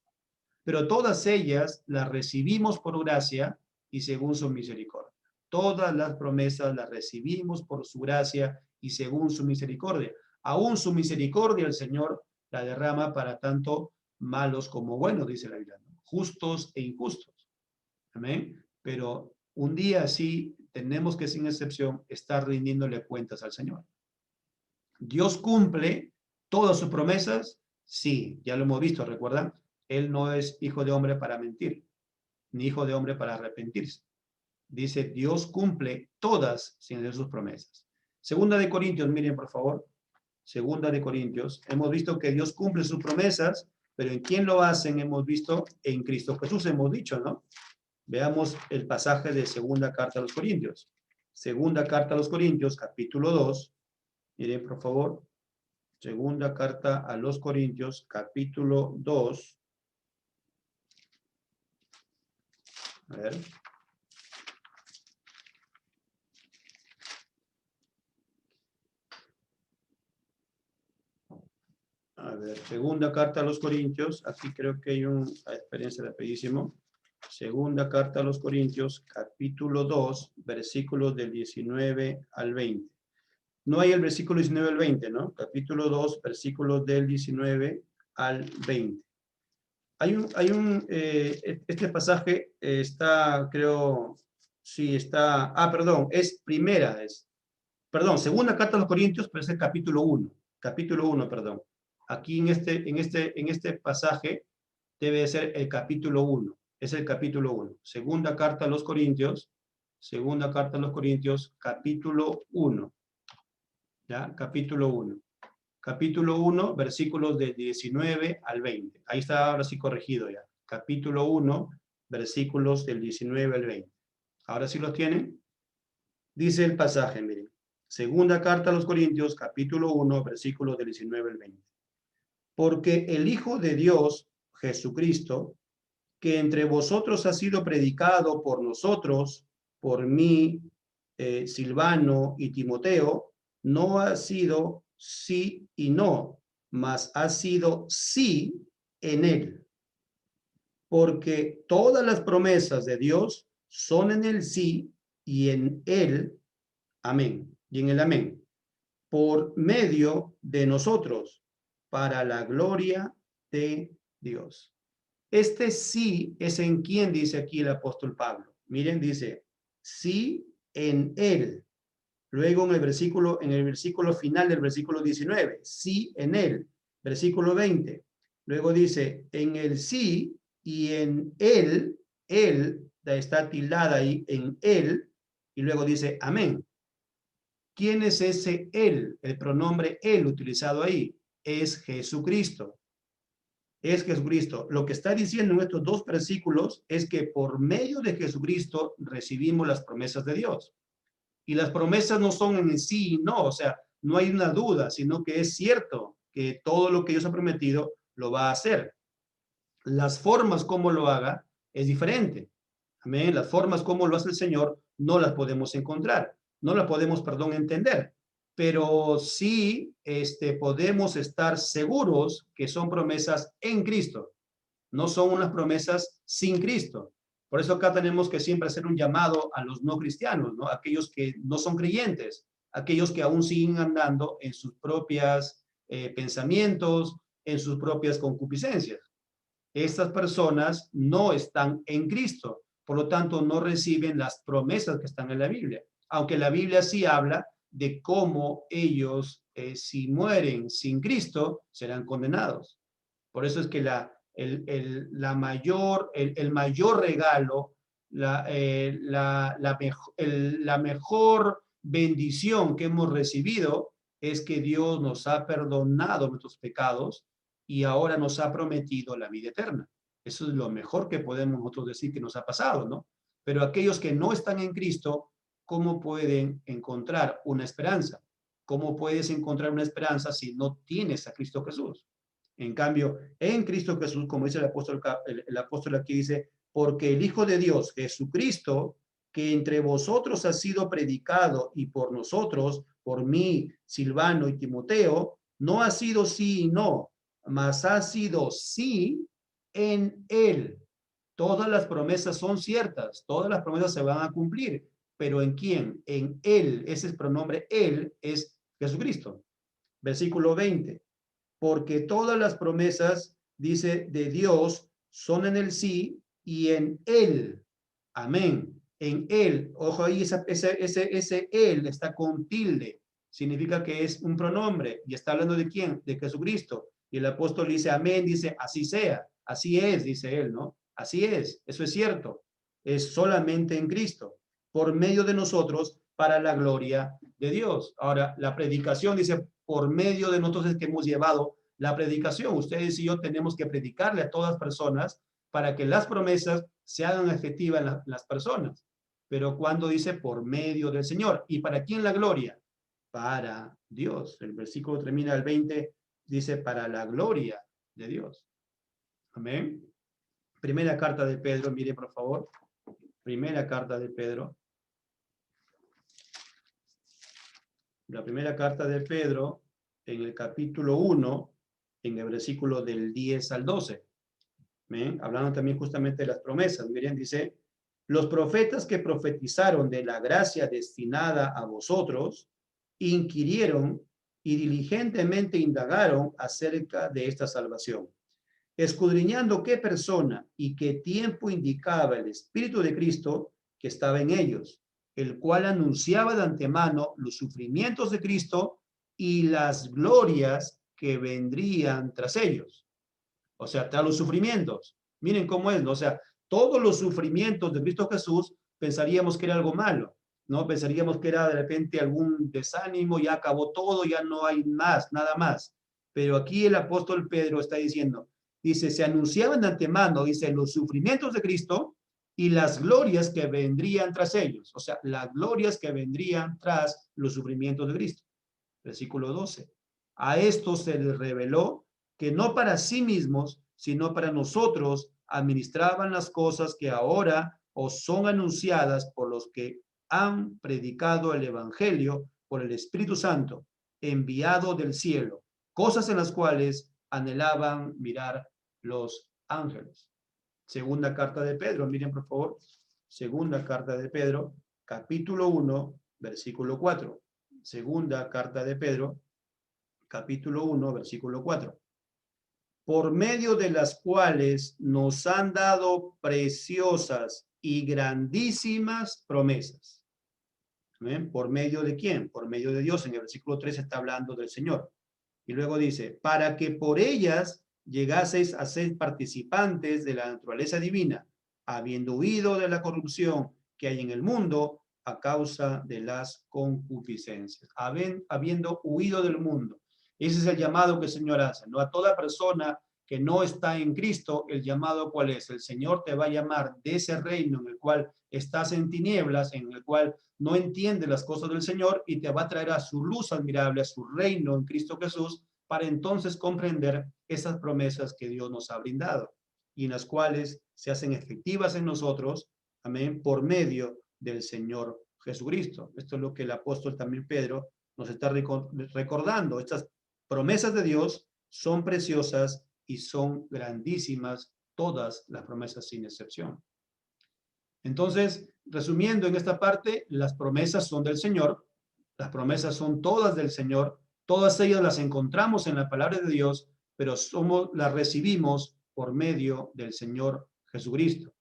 Pero todas ellas las recibimos por gracia y según su misericordia. Todas las promesas las recibimos por su gracia y según su misericordia. Aún su misericordia el Señor la derrama para tanto malos como buenos, dice la Biblia, ¿no? Justos e injustos. Amén. Pero un día sí tenemos que, sin excepción, estar rindiéndole cuentas al Señor. ¿Dios cumple todas sus promesas? Sí, ya lo hemos visto, ¿recuerdan? Él no es hijo de hombre para mentir, ni hijo de hombre para arrepentirse. Dice, Dios cumple todas sin hacer sus promesas. Segunda de Corintios, miren por favor. Segunda de Corintios. Hemos visto que Dios cumple sus promesas, pero ¿en quién lo hacen? Hemos visto en Cristo Jesús, hemos dicho, ¿no? Veamos el pasaje de segunda carta a los Corintios. Segunda carta a los Corintios, capítulo 2. Miren, por favor. Segunda carta a los Corintios, capítulo 2. A ver. A ver, segunda carta a los Corintios. Aquí creo que hay una experiencia rapidísimo. Segunda carta a los Corintios, capítulo 2, versículos del 19 al 20. No hay el versículo 19 al 20, ¿no? Capítulo 2, versículos del 19 al 20. Este pasaje está, creo, sí está, perdón, segunda carta a los Corintios, pero es el capítulo 1, perdón. Aquí en este pasaje debe ser el capítulo 1, es el capítulo 1. Segunda carta a los Corintios, capítulo 1. ¿Ya? Capítulo 1. Capítulo 1, versículos de 19 al 20. Ahí está ahora sí corregido ya. Capítulo 1, versículos del 19 al 20. ¿Ahora sí los tienen? Dice el pasaje, miren. Segunda carta a los Corintios, capítulo 1, versículos del 19 al 20. Porque el Hijo de Dios, Jesucristo, que entre vosotros ha sido predicado por nosotros, por mí, Silvano y Timoteo, no ha sido sí y no, mas ha sido sí en él. Porque todas las promesas de Dios son en el sí y en él, amén, y en el amén, por medio de nosotros, para la gloria de Dios. Este sí es en quien dice aquí el apóstol Pablo. Miren, dice, sí en él. Luego en el versículo final del versículo 19, sí en él. Versículo 20. Luego dice, en el sí y en él está tildada ahí, en él, y luego dice, amén. ¿Quién es ese él? El pronombre él utilizado ahí es Jesucristo. Es Jesucristo. Lo que está diciendo en estos dos versículos es que por medio de Jesucristo recibimos las promesas de Dios. Y las promesas no son en sí y no, o sea, no hay una duda, sino que es cierto que todo lo que Dios ha prometido lo va a hacer. Las formas como lo haga es diferente. Amén. Las formas como lo hace el Señor no las podemos encontrar, no las podemos, entender. Pero sí podemos estar seguros que son promesas en Cristo, no son unas promesas sin Cristo. Por eso acá tenemos que siempre hacer un llamado a los no cristianos, ¿no? Aquellos que no son creyentes, aquellos que aún siguen andando en sus propias pensamientos, en sus propias concupiscencias. Estas personas no están en Cristo, por lo tanto no reciben las promesas que están en la Biblia, aunque la Biblia sí habla de cómo ellos, si mueren sin Cristo, serán condenados. Por eso es que el mayor regalo, la mejor bendición que hemos recibido es que Dios nos ha perdonado nuestros pecados y ahora nos ha prometido la vida eterna. Eso es lo mejor que podemos nosotros decir que nos ha pasado, ¿no? Pero aquellos que no están en Cristo, ¿cómo pueden encontrar una esperanza? ¿Cómo puedes encontrar una esperanza si no tienes a Cristo Jesús? En cambio, en Cristo Jesús, como dice el apóstol aquí, dice, porque el Hijo de Dios, Jesucristo, que entre vosotros ha sido predicado y por nosotros, por mí, Silvano y Timoteo, no ha sido sí y no, mas ha sido sí en él. Todas las promesas son ciertas, todas las promesas se van a cumplir, pero ¿en quién? En él, ese es pronombre, él es Jesucristo. Versículo 20, porque todas las promesas, dice, de Dios son en el sí y en él. Amén. En él. Ojo ahí, ese él está con tilde. Significa que es un pronombre. ¿Y está hablando de quién? De Jesucristo. Y el apóstol dice amén, dice así sea. Así es, dice él, ¿no? Así es. Eso es cierto. Es solamente en Cristo. Por medio de nosotros, para la gloria de Dios. Ahora, la predicación dice, por medio de nosotros es que hemos llevado la predicación. Ustedes y yo tenemos que predicarle a todas personas para que las promesas se hagan efectivas en las personas. Pero cuando dice por medio del Señor. ¿Y para quién la gloria? Para Dios. El versículo termina el 20, dice para la gloria de Dios. Amén. Primera carta de Pedro, mire por favor. Primera carta de Pedro. La primera carta de Pedro, en el capítulo 1, en el versículo del 10 al 12. ¿Ven? Hablando también justamente de las promesas. Miren, dice, los profetas que profetizaron de la gracia destinada a vosotros, inquirieron y diligentemente indagaron acerca de esta salvación, escudriñando qué persona y qué tiempo indicaba el Espíritu de Cristo que estaba en ellos, el cual anunciaba de antemano los sufrimientos de Cristo y las glorias que vendrían tras ellos. O sea, tras los sufrimientos. Miren cómo es, ¿no? O sea, todos los sufrimientos de Cristo Jesús pensaríamos que era algo malo, ¿no? Pensaríamos que era de repente algún desánimo, ya acabó todo, ya no hay más, nada más. Pero aquí el apóstol Pedro está diciendo, dice, se anunciaban de antemano, dice, los sufrimientos de Cristo y las glorias que vendrían tras ellos. O sea, las glorias que vendrían tras los sufrimientos de Cristo. Versículo 12. A esto se les reveló que no para sí mismos, sino para nosotros administraban las cosas que ahora os son anunciadas por los que han predicado el Evangelio por el Espíritu Santo, enviado del cielo, cosas en las cuales anhelaban mirar los ángeles. Segunda carta de Pedro, miren por favor, segunda carta de Pedro, capítulo 1, versículo 4. Segunda carta de Pedro, capítulo 1, versículo 4. Por medio de las cuales nos han dado preciosas y grandísimas promesas. ¿Ven? ¿Por medio de quién? Por medio de Dios. En el versículo 3 está hablando del Señor. Y luego dice, para que por ellas llegaseis a ser participantes de la naturaleza divina, habiendo huido de la corrupción que hay en el mundo a causa de las concupiscencias. Habiendo huido del mundo. Ese es el llamado que el Señor hace, ¿no? A toda persona que no está en Cristo, el llamado ¿cuál es? El Señor te va a llamar de ese reino en el cual estás en tinieblas, en el cual no entiende las cosas del Señor y te va a traer a su luz admirable, a su reino en Cristo Jesús, para entonces comprender esas promesas que Dios nos ha brindado y en las cuales se hacen efectivas en nosotros, amén, por medio del Señor Jesucristo. Esto es lo que el apóstol también Pedro nos está recordando. Estas promesas de Dios son preciosas y son grandísimas, todas las promesas sin excepción. Entonces, resumiendo en esta parte, las promesas son del Señor, las promesas son todas del Señor, Todas ellas las encontramos en la palabra de Dios, pero las recibimos por medio del Señor Jesucristo.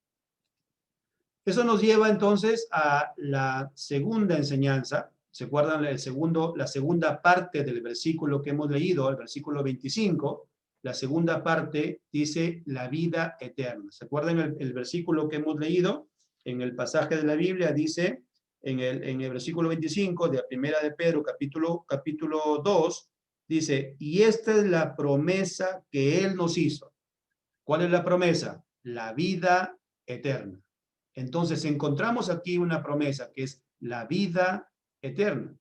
Eso nos lleva entonces a la segunda enseñanza. ¿Se acuerdan la segunda parte del versículo que hemos leído, el versículo 25? La segunda parte dice la vida eterna. ¿Se acuerdan el versículo que hemos leído? En el pasaje de la Biblia dice, en el versículo 25 de la primera de Pedro, capítulo 2, dice, y esta es la promesa que Él nos hizo. ¿Cuál es la promesa? La vida eterna. Entonces encontramos aquí una promesa que es la vida eterna.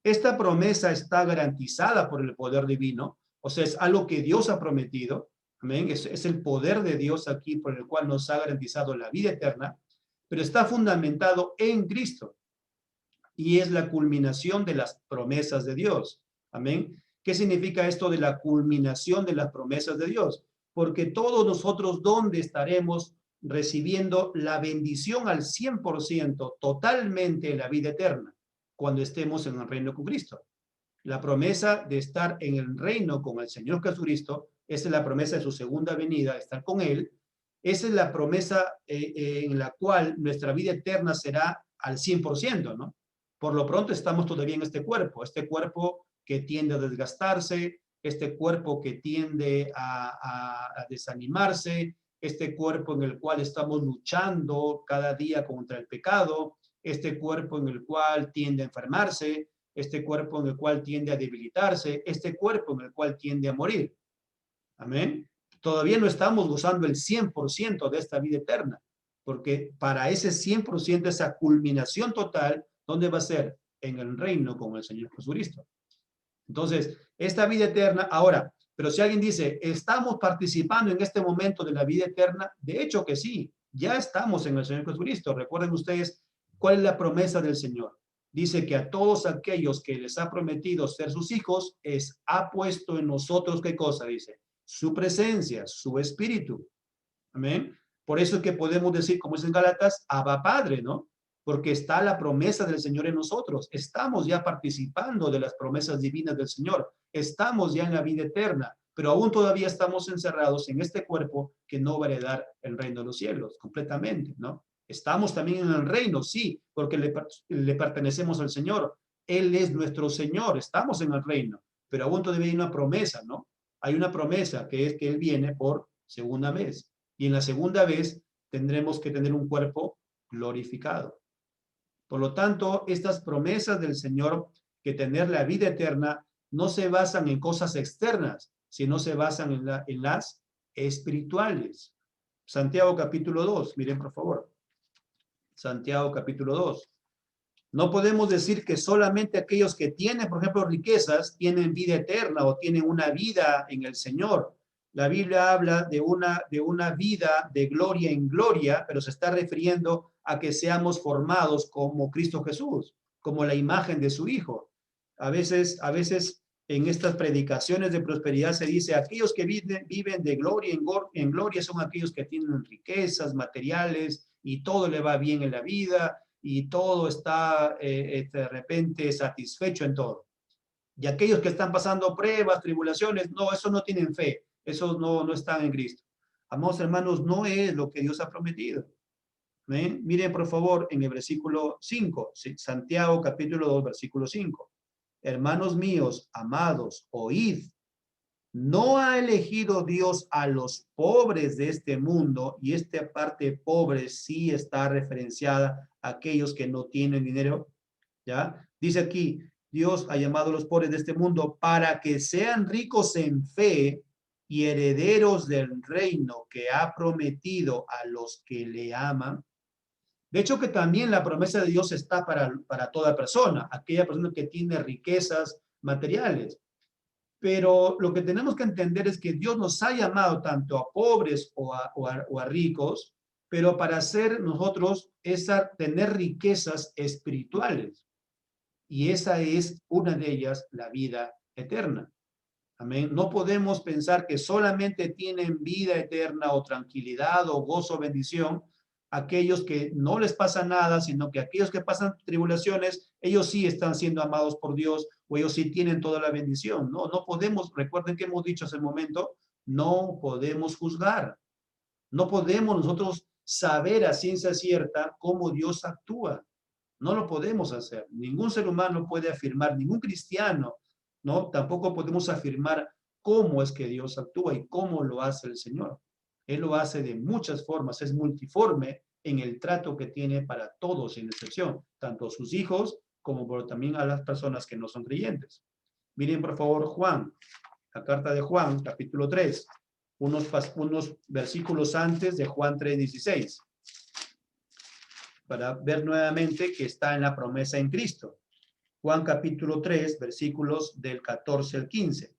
Esta promesa está garantizada por el poder divino, o sea, es algo que Dios ha prometido. Amén. Es el poder de Dios aquí por el cual nos ha garantizado la vida eterna, pero está fundamentado en Cristo y es la culminación de las promesas de Dios. Amén. ¿Qué significa esto de la culminación de las promesas de Dios? Porque todos nosotros, ¿dónde estaremos recibiendo la bendición al 100%, totalmente en la vida eterna, cuando estemos en el reino con Cristo? La promesa de estar en el reino con el Señor Jesucristo, esa es la promesa de su segunda venida, estar con Él. Esa es la promesa en la cual nuestra vida eterna será al 100%, ¿no? Por lo pronto estamos todavía en este cuerpo que tiende a desgastarse, este cuerpo que tiende a desanimarse, este cuerpo en el cual estamos luchando cada día contra el pecado, este cuerpo en el cual tiende a enfermarse, este cuerpo en el cual tiende a debilitarse, este cuerpo en el cual tiende a morir. Amén. Todavía no estamos gozando el 100% de esta vida eterna, porque para ese 100%, esa culminación total, ¿dónde va a ser? En el reino con el Señor Jesucristo. Entonces, esta vida eterna, ahora, pero si alguien dice, ¿estamos participando en este momento de la vida eterna? De hecho que sí, ya estamos en el Señor Jesucristo. Recuerden ustedes cuál es la promesa del Señor. Dice que a todos aquellos que les ha prometido ser sus hijos, ha puesto en nosotros, ¿qué cosa? Dice, su presencia, su espíritu. Amén. Por eso es que podemos decir, como es en Gálatas, Abba Padre, ¿no? Porque está la promesa del Señor en nosotros. Estamos ya participando de las promesas divinas del Señor. Estamos ya en la vida eterna, pero aún todavía estamos encerrados en este cuerpo que no va a heredar el reino de los cielos completamente, ¿no? Estamos también en el reino, sí, porque le pertenecemos al Señor. Él es nuestro Señor, estamos en el reino, pero aún todavía hay una promesa, ¿no? Hay una promesa que es que Él viene por segunda vez. Y en la segunda vez tendremos que tener un cuerpo glorificado. Por lo tanto, estas promesas del Señor, que tener la vida eterna, no se basan en cosas externas, sino se basan en las espirituales. Santiago capítulo 2, miren por favor. Santiago capítulo 2. No podemos decir que solamente aquellos que tienen, por ejemplo, riquezas, tienen vida eterna o tienen una vida en el Señor. La Biblia habla de una vida de gloria en gloria, pero se está refiriendo a que seamos formados como Cristo Jesús, como la imagen de su Hijo. A veces en estas predicaciones de prosperidad se dice, aquellos que viven de gloria en gloria son aquellos que tienen riquezas materiales y todo le va bien en la vida y todo está de repente satisfecho en todo. Y aquellos que están pasando pruebas, tribulaciones, no, eso no tienen fe, esos no están en Cristo. Amados hermanos, no es lo que Dios ha prometido. Miren por favor en el versículo 5, Santiago capítulo 2, versículo 5. Hermanos míos, amados, oíd. ¿No ha elegido Dios a los pobres de este mundo? Y esta parte pobre sí está referenciada a aquellos que no tienen dinero. ¿Ya? Dice aquí, Dios ha llamado a los pobres de este mundo para que sean ricos en fe y herederos del reino que ha prometido a los que le aman. De hecho, que también la promesa de Dios está para toda persona, aquella persona que tiene riquezas materiales. Pero lo que tenemos que entender es que Dios nos ha llamado tanto a pobres o a ricos, pero para ser nosotros tener riquezas espirituales. Y esa es una de ellas, la vida eterna. Amén. No podemos pensar que solamente tienen vida eterna o tranquilidad o gozo o bendición aquellos que no les pasa nada, sino que aquellos que pasan tribulaciones, ellos sí están siendo amados por Dios, o ellos sí tienen toda la bendición. No, no podemos, recuerden que hemos dicho hace un momento, no podemos juzgar. No podemos nosotros saber a ciencia cierta cómo Dios actúa. No lo podemos hacer. Ningún ser humano puede afirmar, ningún cristiano, ¿no? Tampoco podemos afirmar cómo es que Dios actúa y cómo lo hace el Señor. Él lo hace de muchas formas, es multiforme en el trato que tiene para todos, sin excepción, tanto a sus hijos como también a las personas que no son creyentes. Miren, por favor, Juan, la carta de Juan, capítulo 3, unos versículos antes de Juan 3:16, para ver nuevamente que está en la promesa en Cristo. Juan capítulo 3, versículos del 14 al 15.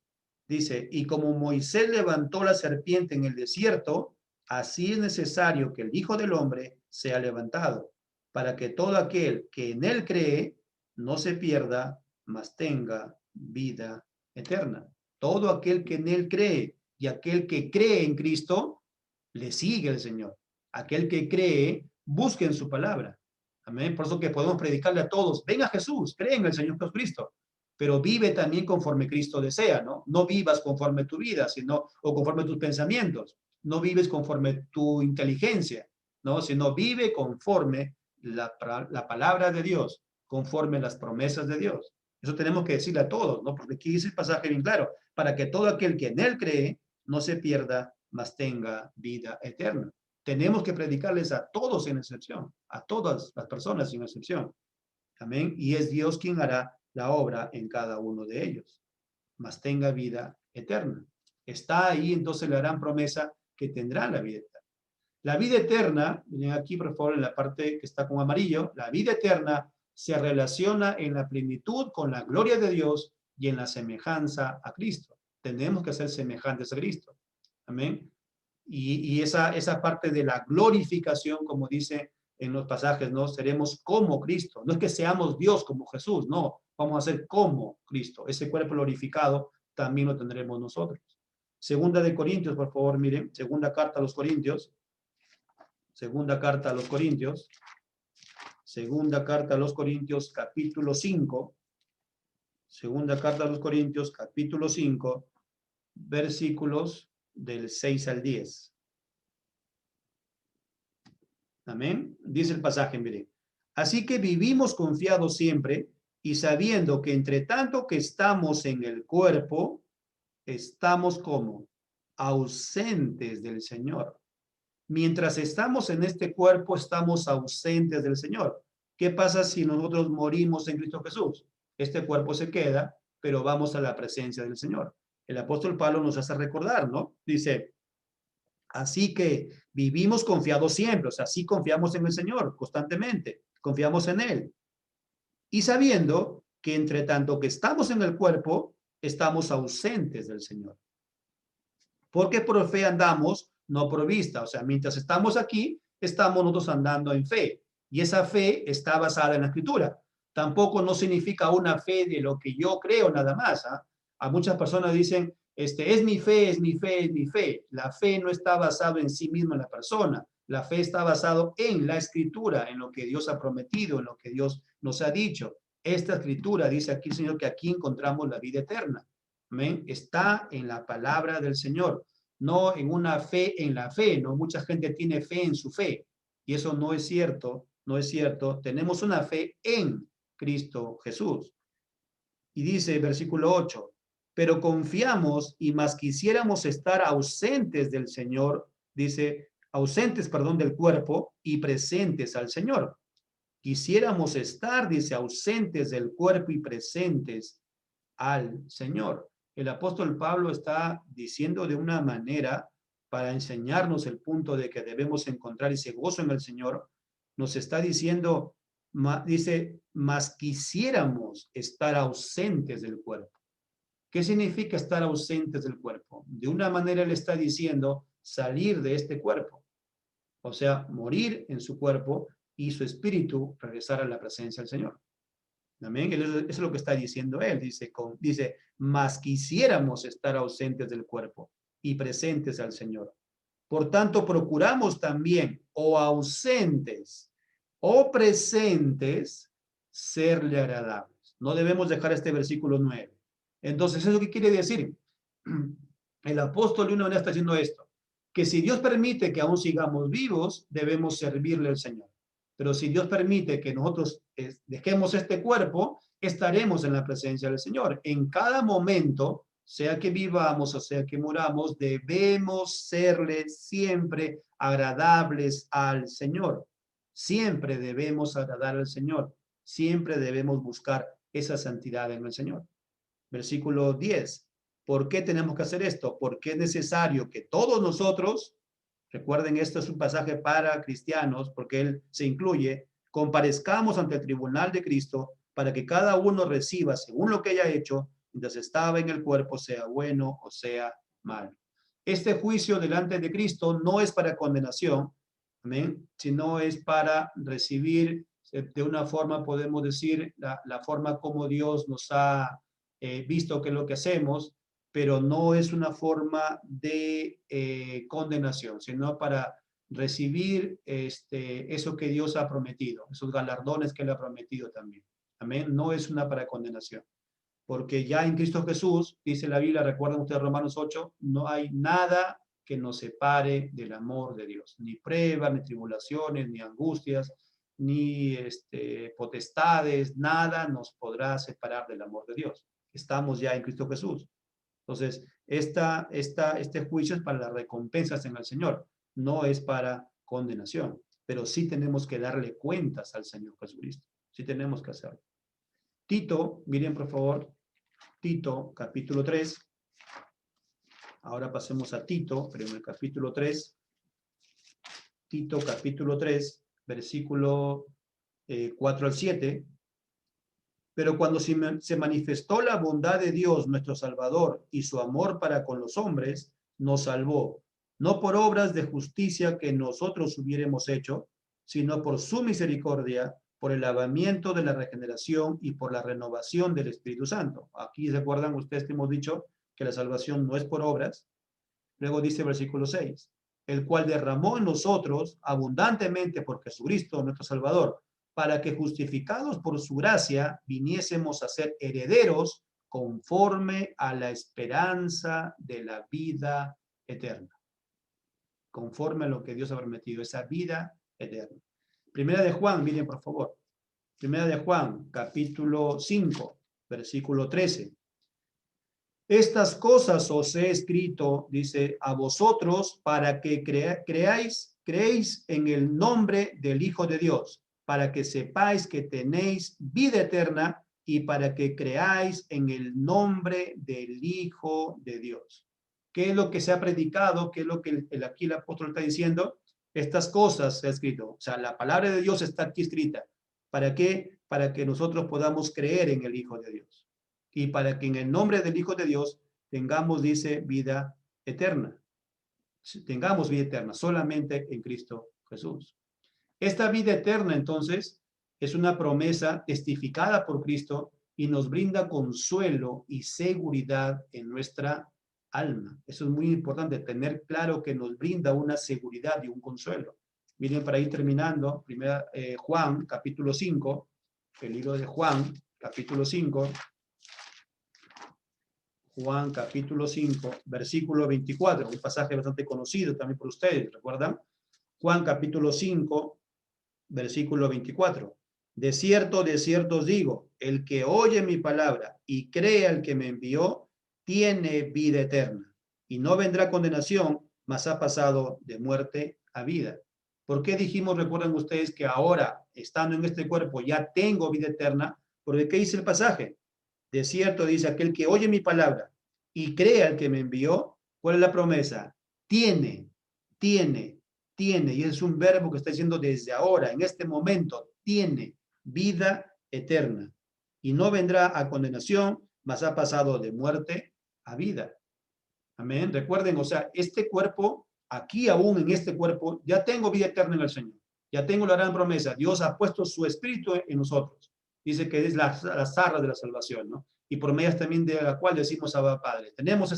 Dice, y como Moisés levantó la serpiente en el desierto, así es necesario que el Hijo del Hombre sea levantado, para que todo aquel que en él cree no se pierda, mas tenga vida eterna. Todo aquel que en él cree y aquel que cree en Cristo, le sigue el Señor. Aquel que cree, busque en su palabra. Amén. Por eso que podemos predicarle a todos, ven a Jesús, cree en el Señor Jesucristo, pero vive también conforme Cristo desea, ¿no? No vivas conforme tu vida, sino, o conforme tus pensamientos. No vives conforme tu inteligencia, ¿no? Sino vive conforme la palabra de Dios, conforme las promesas de Dios. Eso tenemos que decirle a todos, ¿no? Porque aquí dice el pasaje bien claro, para que todo aquel que en él cree no se pierda, mas tenga vida eterna. Tenemos que predicarles a todos sin excepción, a todas las personas sin excepción. Amén. Y es Dios quien hará la obra en cada uno de ellos, mas tenga vida eterna. Está ahí entonces la gran promesa que tendrá la vida eterna. La vida eterna, miren aquí por favor en la parte que está con amarillo, la vida eterna se relaciona en la plenitud con la gloria de Dios y en la semejanza a Cristo. Tenemos que ser semejantes a Cristo. Amén. Y esa parte de la glorificación, como dice en los pasajes, ¿no? Seremos como Cristo. No es que seamos Dios como Jesús, no. Vamos a ser como Cristo. Ese cuerpo glorificado también lo tendremos nosotros. Segunda de Corintios, por favor, miren. Segunda carta a los Corintios. Segunda carta a los Corintios. Segunda carta a los Corintios, capítulo 5. Segunda carta a los Corintios, capítulo 5, versículos del 6 al 10. Amén. Dice el pasaje, mire. Así que vivimos confiados siempre y sabiendo que entre tanto que estamos en el cuerpo, estamos como ausentes del Señor. Mientras estamos en este cuerpo, estamos ausentes del Señor. ¿Qué pasa si nosotros morimos en Cristo Jesús? Este cuerpo se queda, pero vamos a la presencia del Señor. El apóstol Pablo nos hace recordar, ¿no? Dice, así que vivimos confiados siempre, o sea, sí confiamos en el Señor constantemente, confiamos en Él. Y sabiendo que entre tanto que estamos en el cuerpo, estamos ausentes del Señor. Porque por fe andamos, no por vista. O sea, mientras estamos aquí, estamos nosotros andando en fe. Y esa fe está basada en la Escritura. Tampoco no significa una fe de lo que yo creo nada más. ¿Ah? A muchas personas dicen, es mi fe, es mi fe, es mi fe. La fe no está basada en sí misma en la persona. La fe está basada en la Escritura, en lo que Dios ha prometido, en lo que Dios nos ha dicho. Esta Escritura dice aquí, Señor, que aquí encontramos la vida eterna. Amén. Está en la palabra del Señor, no en una fe en la fe, ¿no? Mucha gente tiene fe en su fe y eso no es cierto, no es cierto. Tenemos una fe en Cristo Jesús. Y dice versículo 8, pero confiamos y más quisiéramos estar ausentes del Señor, dice, ausentes, perdón, del cuerpo y presentes al Señor. Quisiéramos estar, dice, ausentes del cuerpo y presentes al Señor. El apóstol Pablo está diciendo de una manera para enseñarnos el punto de que debemos encontrar ese gozo en el Señor. Nos está diciendo, dice, más quisiéramos estar ausentes del cuerpo. ¿Qué significa estar ausentes del cuerpo? De una manera él está diciendo salir de este cuerpo. O sea, morir en su cuerpo y su espíritu regresar a la presencia del Señor. Amén. Eso es lo que está diciendo él. Dice, más quisiéramos estar ausentes del cuerpo y presentes al Señor. Por tanto, procuramos también, o ausentes o presentes, serle agradables. No debemos dejar este versículo 9. Entonces, ¿eso qué quiere decir? El apóstol de una manera está diciendo esto, que si Dios permite que aún sigamos vivos, debemos servirle al Señor. Pero si Dios permite que nosotros dejemos este cuerpo, estaremos en la presencia del Señor. En cada momento, sea que vivamos o sea que muramos, debemos serle siempre agradables al Señor. Siempre debemos agradar al Señor. Siempre debemos buscar esa santidad en el Señor. Versículo 10. ¿Por qué tenemos que hacer esto? Porque es necesario que todos nosotros, recuerden, esto es un pasaje para cristianos, porque él se incluye, comparezcamos ante el tribunal de Cristo para que cada uno reciba según lo que haya hecho mientras estaba en el cuerpo, sea bueno o sea malo. Este juicio delante de Cristo no es para condenación, amén, sino es para recibir de una forma, podemos decir, la forma como Dios nos ha visto que es lo que hacemos, pero no es una forma de condenación, sino para recibir eso que Dios ha prometido, esos galardones que Él ha prometido también. Amén. No es una para condenación, porque ya en Cristo Jesús, dice la Biblia, recuerdan ustedes Romanos 8, no hay nada que nos separe del amor de Dios, ni pruebas, ni tribulaciones, ni angustias, ni potestades, nada nos podrá separar del amor de Dios. Estamos ya en Cristo Jesús. Entonces, este juicio es para las recompensas en el Señor, no es para condenación, pero sí tenemos que darle cuentas al Señor Jesucristo, sí tenemos que hacerlo. Tito, miren por favor, Tito capítulo 3, ahora pasemos a Tito, pero en el capítulo 3, Tito capítulo 3, versículo 4 al 7, pero cuando se manifestó la bondad de Dios, nuestro Salvador, y su amor para con los hombres, nos salvó, no por obras de justicia que nosotros hubiéramos hecho, sino por su misericordia, por el lavamiento de la regeneración y por la renovación del Espíritu Santo. Aquí se acuerdan ustedes que hemos dicho que la salvación no es por obras. Luego dice versículo 6, el cual derramó en nosotros abundantemente por Jesucristo, nuestro Salvador, para que justificados por su gracia viniésemos a ser herederos conforme a la esperanza de la vida eterna. Conforme a lo que Dios ha prometido, esa vida eterna. Primera de Juan, miren por favor. Primera de Juan, capítulo 5, versículo 13. Estas cosas os he escrito, dice, a vosotros para que creéis en el nombre del Hijo de Dios, para que sepáis que tenéis vida eterna y para que creáis en el nombre del Hijo de Dios. ¿Qué es lo que se ha predicado? ¿Qué es lo que aquí el apóstol está diciendo? Estas cosas se ha escrito. O sea, la palabra de Dios está aquí escrita. ¿Para qué? Para que nosotros podamos creer en el Hijo de Dios. Y para que en el nombre del Hijo de Dios tengamos, dice, vida eterna. Tengamos vida eterna solamente en Cristo Jesús. Esta vida eterna, entonces, es una promesa testificada por Cristo y nos brinda consuelo y seguridad en nuestra alma. Eso es muy importante, tener claro que nos brinda una seguridad y un consuelo. Miren, para ir terminando, primera, Juan, capítulo 5, el libro de Juan, capítulo 5, Juan capítulo 5, versículo 24, un pasaje bastante conocido también por ustedes, ¿recuerdan? Juan capítulo 5, versículo 24. De cierto os digo, el que oye mi palabra y cree al que me envió, tiene vida eterna, y no vendrá condenación, mas ha pasado de muerte a vida. ¿Por qué dijimos, recuerdan ustedes, que ahora, estando en este cuerpo, ya tengo vida eterna? Porque ¿qué dice el pasaje? De cierto, dice, aquel que oye mi palabra y cree al que me envió, ¿cuál es la promesa? Tiene, y es un verbo que está diciendo desde ahora, en este momento, tiene vida eterna. Y no vendrá a condenación, mas ha pasado de muerte a vida. Amén. Recuerden, o sea, este cuerpo, aquí aún en este cuerpo, ya tengo vida eterna en el Señor. Ya tengo la gran promesa. Dios ha puesto su espíritu en nosotros. Dice que es la zarra de la salvación, ¿no? Y por medio también de la cual decimos Abba Padre. Tenemos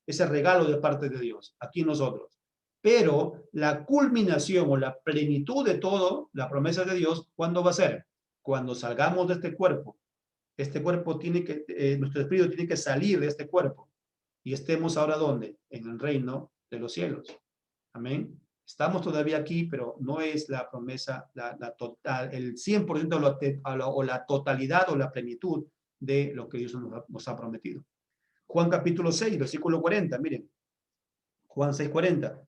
ese regalo de parte de Dios, aquí nosotros. Pero la culminación o la plenitud de todo, la promesa de Dios, ¿cuándo va a ser? Cuando salgamos de este cuerpo. Este cuerpo tiene que, nuestro espíritu tiene que salir de este cuerpo. Y estemos ahora ¿dónde? En el reino de los cielos. Amén. Estamos todavía aquí, pero no es la promesa, la total, el 100% o la totalidad o la plenitud de lo que Dios nos ha prometido. Juan capítulo 6, versículo 40, miren. Juan 6, 40.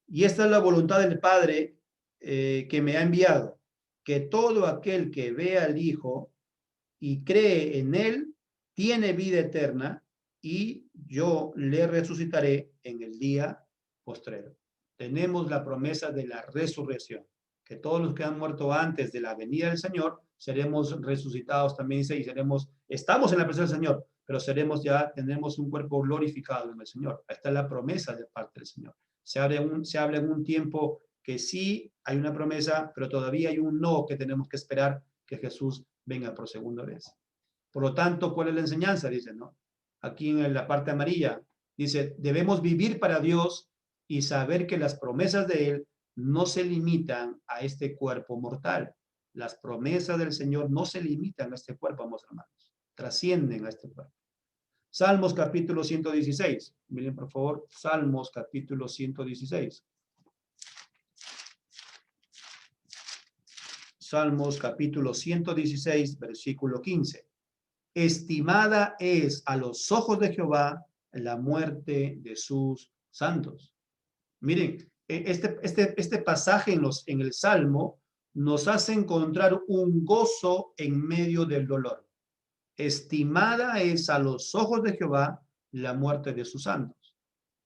Y esta es la voluntad del Padre que me ha enviado, que todo aquel que ve al Hijo y cree en él, tiene vida eterna, y yo le resucitaré en el día postrero. Tenemos la promesa de la resurrección, que todos los que han muerto antes de la venida del Señor, seremos resucitados también, y estamos en la presencia del Señor, pero tendremos un cuerpo glorificado en el Señor. Esta es la promesa de parte del Señor. Se habla en un tiempo que sí hay una promesa, pero todavía hay un no que tenemos que esperar que Jesús venga por segunda vez. Por lo tanto, ¿cuál es la enseñanza? Dice, ¿no? Aquí en la parte amarilla, dice, debemos vivir para Dios y saber que las promesas de Él no se limitan a este cuerpo mortal. Las promesas del Señor no se limitan a este cuerpo, amados hermanos. Trascienden a este cuerpo. Salmos capítulo 116. Miren, por favor, Salmos capítulo 116. Salmos capítulo 116, versículo 15. Estimada es a los ojos de Jehová la muerte de sus santos. Miren, este pasaje en el Salmo nos hace encontrar un gozo en medio del dolor. Estimada es a los ojos de Jehová la muerte de sus santos.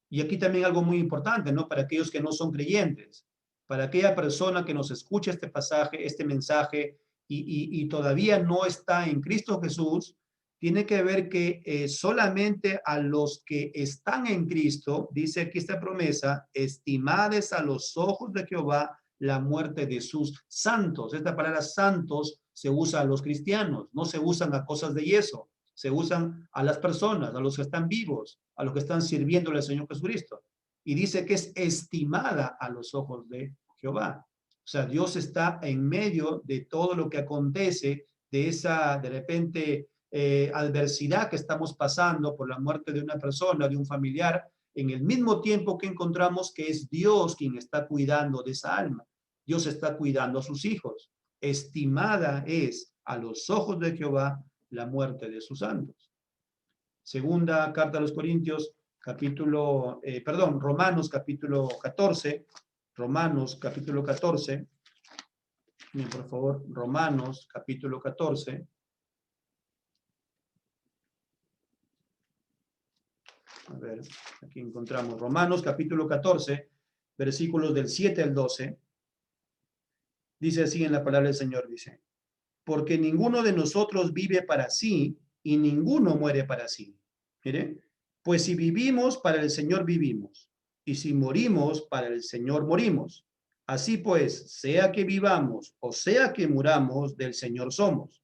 Y aquí también algo muy importante, ¿no? Para aquellos que no son creyentes, para aquella persona que nos escucha este pasaje, este mensaje, y todavía no está en Cristo Jesús, tiene que ver que solamente a los que están en Cristo, dice aquí esta promesa, estimades a los ojos de Jehová la muerte de sus santos. Esta palabra santos se usa a los cristianos, no se usan a cosas de yeso, se usan a las personas, a los que están vivos, a los que están sirviéndole al Señor Jesucristo. Y dice que es estimada a los ojos de Jehová. O sea, Dios está en medio de todo lo que acontece, de esa, de repente, adversidad que estamos pasando por la muerte de una persona, de un familiar, en el mismo tiempo que encontramos que es Dios quien está cuidando de esa alma. Dios está cuidando a sus hijos. Estimada es a los ojos de Jehová la muerte de sus santos. Segunda carta a los Corintios, Romanos capítulo 14, Romanos capítulo 14, bien, por favor, Romanos capítulo 14. A ver, aquí encontramos Romanos capítulo 14, versículos del 7 al 12. Dice así en la palabra del Señor, dice, porque ninguno de nosotros vive para sí y ninguno muere para sí. Mire, pues si vivimos, para el Señor vivimos, y si morimos, para el Señor morimos. Así pues, sea que vivamos o sea que muramos, del Señor somos.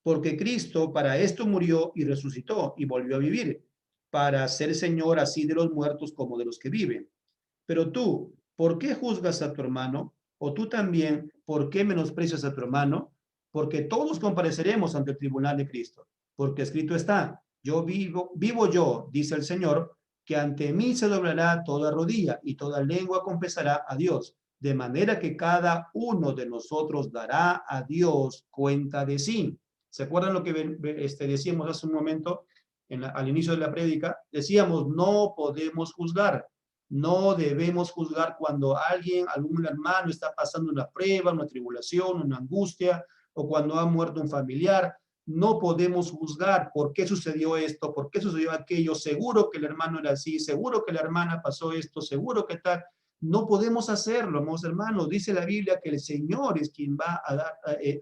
Porque Cristo para esto murió y resucitó y volvió a vivir, para ser Señor así de los muertos como de los que viven. Pero tú, ¿por qué juzgas a tu hermano? O tú también, ¿por qué menosprecias a tu hermano? Porque todos compareceremos ante el tribunal de Cristo. Porque escrito está, yo vivo yo, dice el Señor, que ante mí se doblará toda rodilla y toda lengua confesará a Dios. De manera que cada uno de nosotros dará a Dios cuenta de sí. ¿Se acuerdan lo que decíamos hace un momento al inicio de la prédica? Decíamos, no podemos juzgar. No debemos juzgar cuando algún hermano está pasando una prueba, una tribulación, una angustia, o cuando ha muerto un familiar. No podemos juzgar por qué sucedió esto, por qué sucedió aquello. Seguro que el hermano era así, seguro que la hermana pasó esto, seguro que tal. No podemos hacerlo, amados hermanos. Dice la Biblia que el Señor es quien va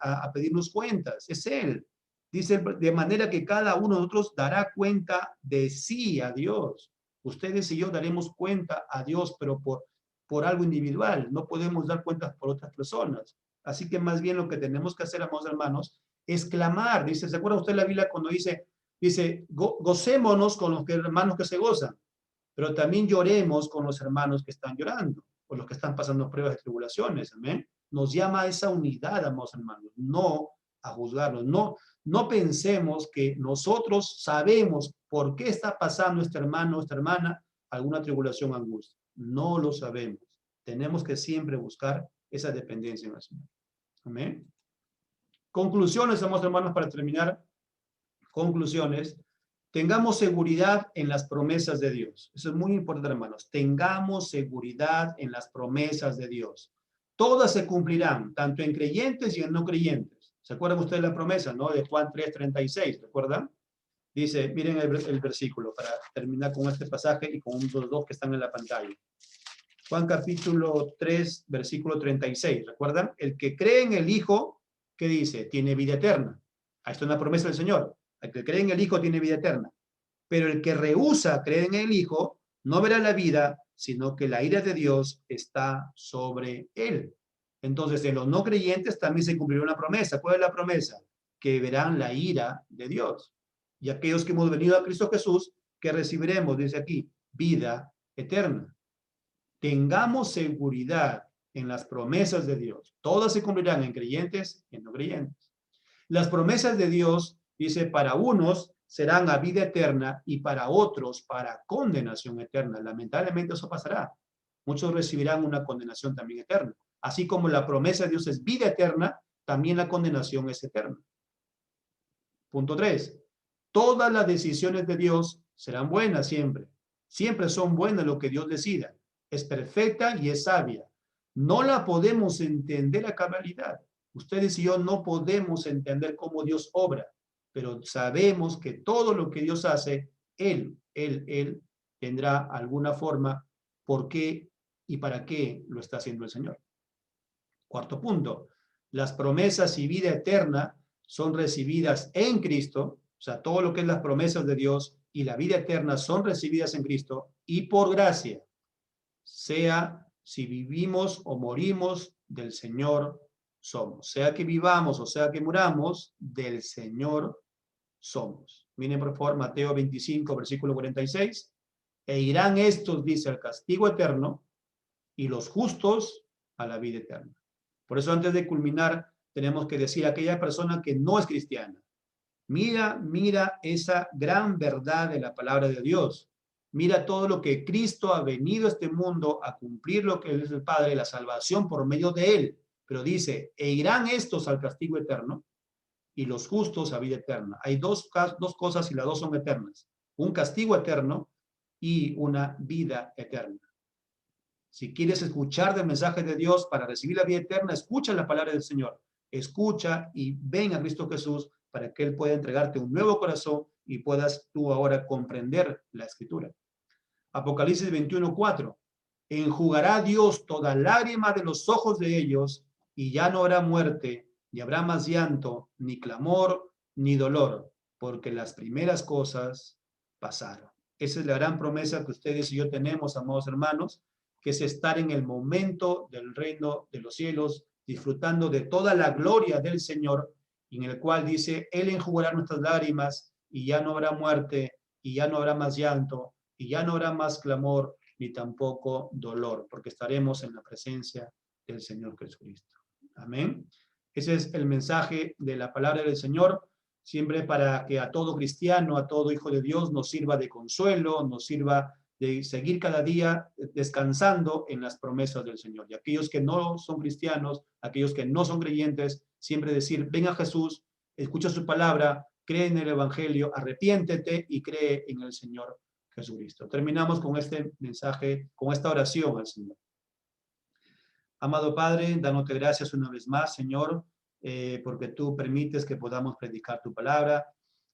a pedirnos cuentas, es Él. Dice, de manera que cada uno de nosotros dará cuenta de sí a Dios. Ustedes y yo daremos cuenta a Dios, pero por algo individual. No podemos dar cuentas por otras personas. Así que más bien lo que tenemos que hacer, amados hermanos, es clamar. Dice, ¿se acuerda usted la Biblia cuando dice, gocémonos con los hermanos que se gozan? pero también lloremos con los hermanos que están llorando, o los que están pasando pruebas y tribulaciones, amén. Nos llama a esa unidad, amados hermanos, no a juzgarnos, no pensemos que nosotros sabemos por qué está pasando este hermano, esta hermana, alguna tribulación, angustia. No lo sabemos. Tenemos que siempre buscar esa dependencia en el Señor. Amén. Conclusiones, amados hermanos, para terminar. Conclusiones. Tengamos seguridad en las promesas de Dios. Eso es muy importante, hermanos. Tengamos seguridad en las promesas de Dios. Todas se cumplirán, tanto en creyentes y en no creyentes. ¿Se acuerdan ustedes de la promesa, no? De Juan 3:36, ¿recuerdan? Dice, miren el versículo para terminar con este pasaje y con los dos que están en la pantalla. Juan capítulo 3, versículo 36, ¿recuerdan? El que cree en el Hijo, ¿qué dice? Tiene vida eterna. Ahí está una promesa del Señor. El que cree en el Hijo tiene vida eterna. Pero el que rehúsa creer en el Hijo no verá la vida, sino que la ira de Dios está sobre él. Entonces, en los no creyentes también se cumplirá una promesa. ¿Cuál es la promesa? Que verán la ira de Dios. Y aquellos que hemos venido a Cristo Jesús, que recibiremos, dice aquí, vida eterna. Tengamos seguridad en las promesas de Dios. Todas se cumplirán en creyentes y en no creyentes. Las promesas de Dios, dice, para unos serán a vida eterna y para otros para condenación eterna. Lamentablemente eso pasará. Muchos recibirán una condenación también eterna. Así como la promesa de Dios es vida eterna, también la condenación es eterna. Punto 3. Todas las decisiones de Dios serán buenas siempre. Siempre son buenas lo que Dios decida. Es perfecta y es sabia. No la podemos entender a cabalidad. Ustedes y yo no podemos entender cómo Dios obra, pero sabemos que todo lo que Dios hace, Él tendrá alguna forma por qué y para qué lo está haciendo el Señor. Cuarto punto, las promesas y vida eterna son recibidas en Cristo, o sea, todo lo que es las promesas de Dios y la vida eterna son recibidas en Cristo y por gracia, sea si vivimos o morimos, del Señor somos. Sea que vivamos o sea que muramos, del Señor somos. Miren por favor Mateo 25, versículo 46. E irán estos, dice, al castigo eterno y los justos a la vida eterna. Por eso antes de culminar tenemos que decir a aquella persona que no es cristiana, mira esa gran verdad de la palabra de Dios. Mira todo lo que Cristo ha venido a este mundo a cumplir lo que es el Padre, la salvación por medio de Él. Pero dice, e irán estos al castigo eterno y los justos a vida eterna. Hay dos cosas y las dos son eternas. Un castigo eterno y una vida eterna. Si quieres escuchar del mensaje de Dios para recibir la vida eterna, escucha la palabra del Señor. Escucha y ven a Cristo Jesús para que Él pueda entregarte un nuevo corazón y puedas tú ahora comprender la Escritura. Apocalipsis 21:4. Enjugará Dios toda lágrima de los ojos de ellos y ya no habrá muerte, ni habrá más llanto, ni clamor, ni dolor, porque las primeras cosas pasaron. Esa es la gran promesa que ustedes y yo tenemos, amados hermanos, que es estar en el momento del reino de los cielos, disfrutando de toda la gloria del Señor, en el cual dice, Él enjugará nuestras lágrimas y ya no habrá muerte y ya no habrá más llanto y ya no habrá más clamor ni tampoco dolor, porque estaremos en la presencia del Señor Jesucristo. Amén. Ese es el mensaje de la palabra del Señor, siempre para que a todo cristiano, a todo hijo de Dios nos sirva de consuelo, nos sirva de seguir cada día descansando en las promesas del Señor. Y aquellos que no son cristianos, aquellos que no son creyentes, siempre decir, ven a Jesús, escucha su palabra, cree en el Evangelio, arrepiéntete y cree en el Señor Jesucristo. Terminamos con este mensaje, con esta oración al Señor. Amado Padre, dándote gracias una vez más, Señor, porque tú permites que podamos predicar tu palabra.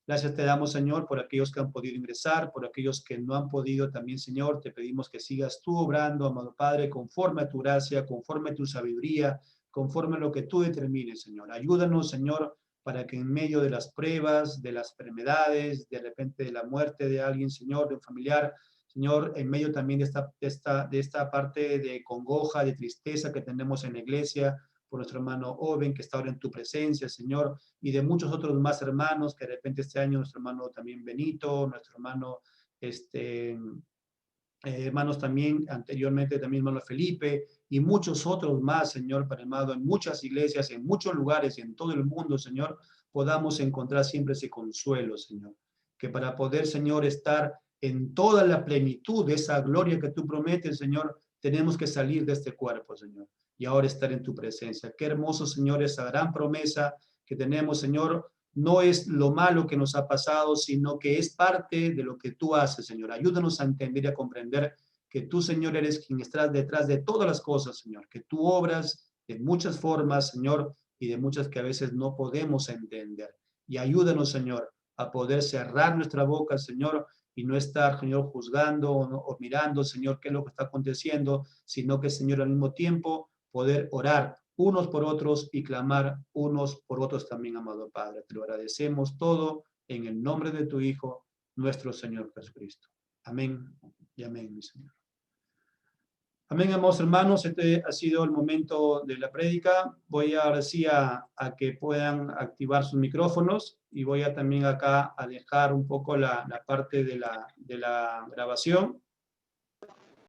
Gracias te damos, Señor, por aquellos que han podido ingresar, por aquellos que no han podido también, Señor. Te pedimos que sigas tú obrando, amado Padre, conforme a tu gracia, conforme a tu sabiduría, conforme a lo que tú determines, Señor. Ayúdanos, Señor, para que en medio de las pruebas, de las enfermedades, de repente de la muerte de alguien, Señor, de un familiar, Señor, en medio también de esta parte de congoja, de tristeza que tenemos en la iglesia, por nuestro hermano Oven, que está ahora en tu presencia, Señor, y de muchos otros más hermanos, que de repente este año nuestro hermano también Benito, nuestro hermano hermanos también, anteriormente también hermano Felipe, y muchos otros más, Señor, Padre amado, en muchas iglesias, en muchos lugares, en todo el mundo, Señor, podamos encontrar siempre ese consuelo, Señor. Que para poder, Señor, estar en toda la plenitud de esa gloria que tú prometes, Señor, tenemos que salir de este cuerpo, Señor, y ahora estar en tu presencia. Qué hermoso, Señor, esa gran promesa que tenemos, Señor. No es lo malo que nos ha pasado, sino que es parte de lo que tú haces, Señor. Ayúdanos a entender y a comprender que tú, Señor, eres quien estás detrás de todas las cosas, Señor, que tú obras de muchas formas, Señor, y de muchas que a veces no podemos entender. Y ayúdanos, Señor, a poder cerrar nuestra boca, Señor, y no estar, Señor, juzgando o mirando, Señor, qué es lo que está aconteciendo, sino que, Señor, al mismo tiempo poder orar unos por otros y clamar unos por otros también, amado Padre. Te lo agradecemos todo en el nombre de tu Hijo, nuestro Señor Jesucristo. Amén y amén, mi Señor. Amén, amados hermanos. Este ha sido el momento de la prédica. Voy ahora sí a que puedan activar sus micrófonos y voy a también acá a dejar un poco la parte de la grabación.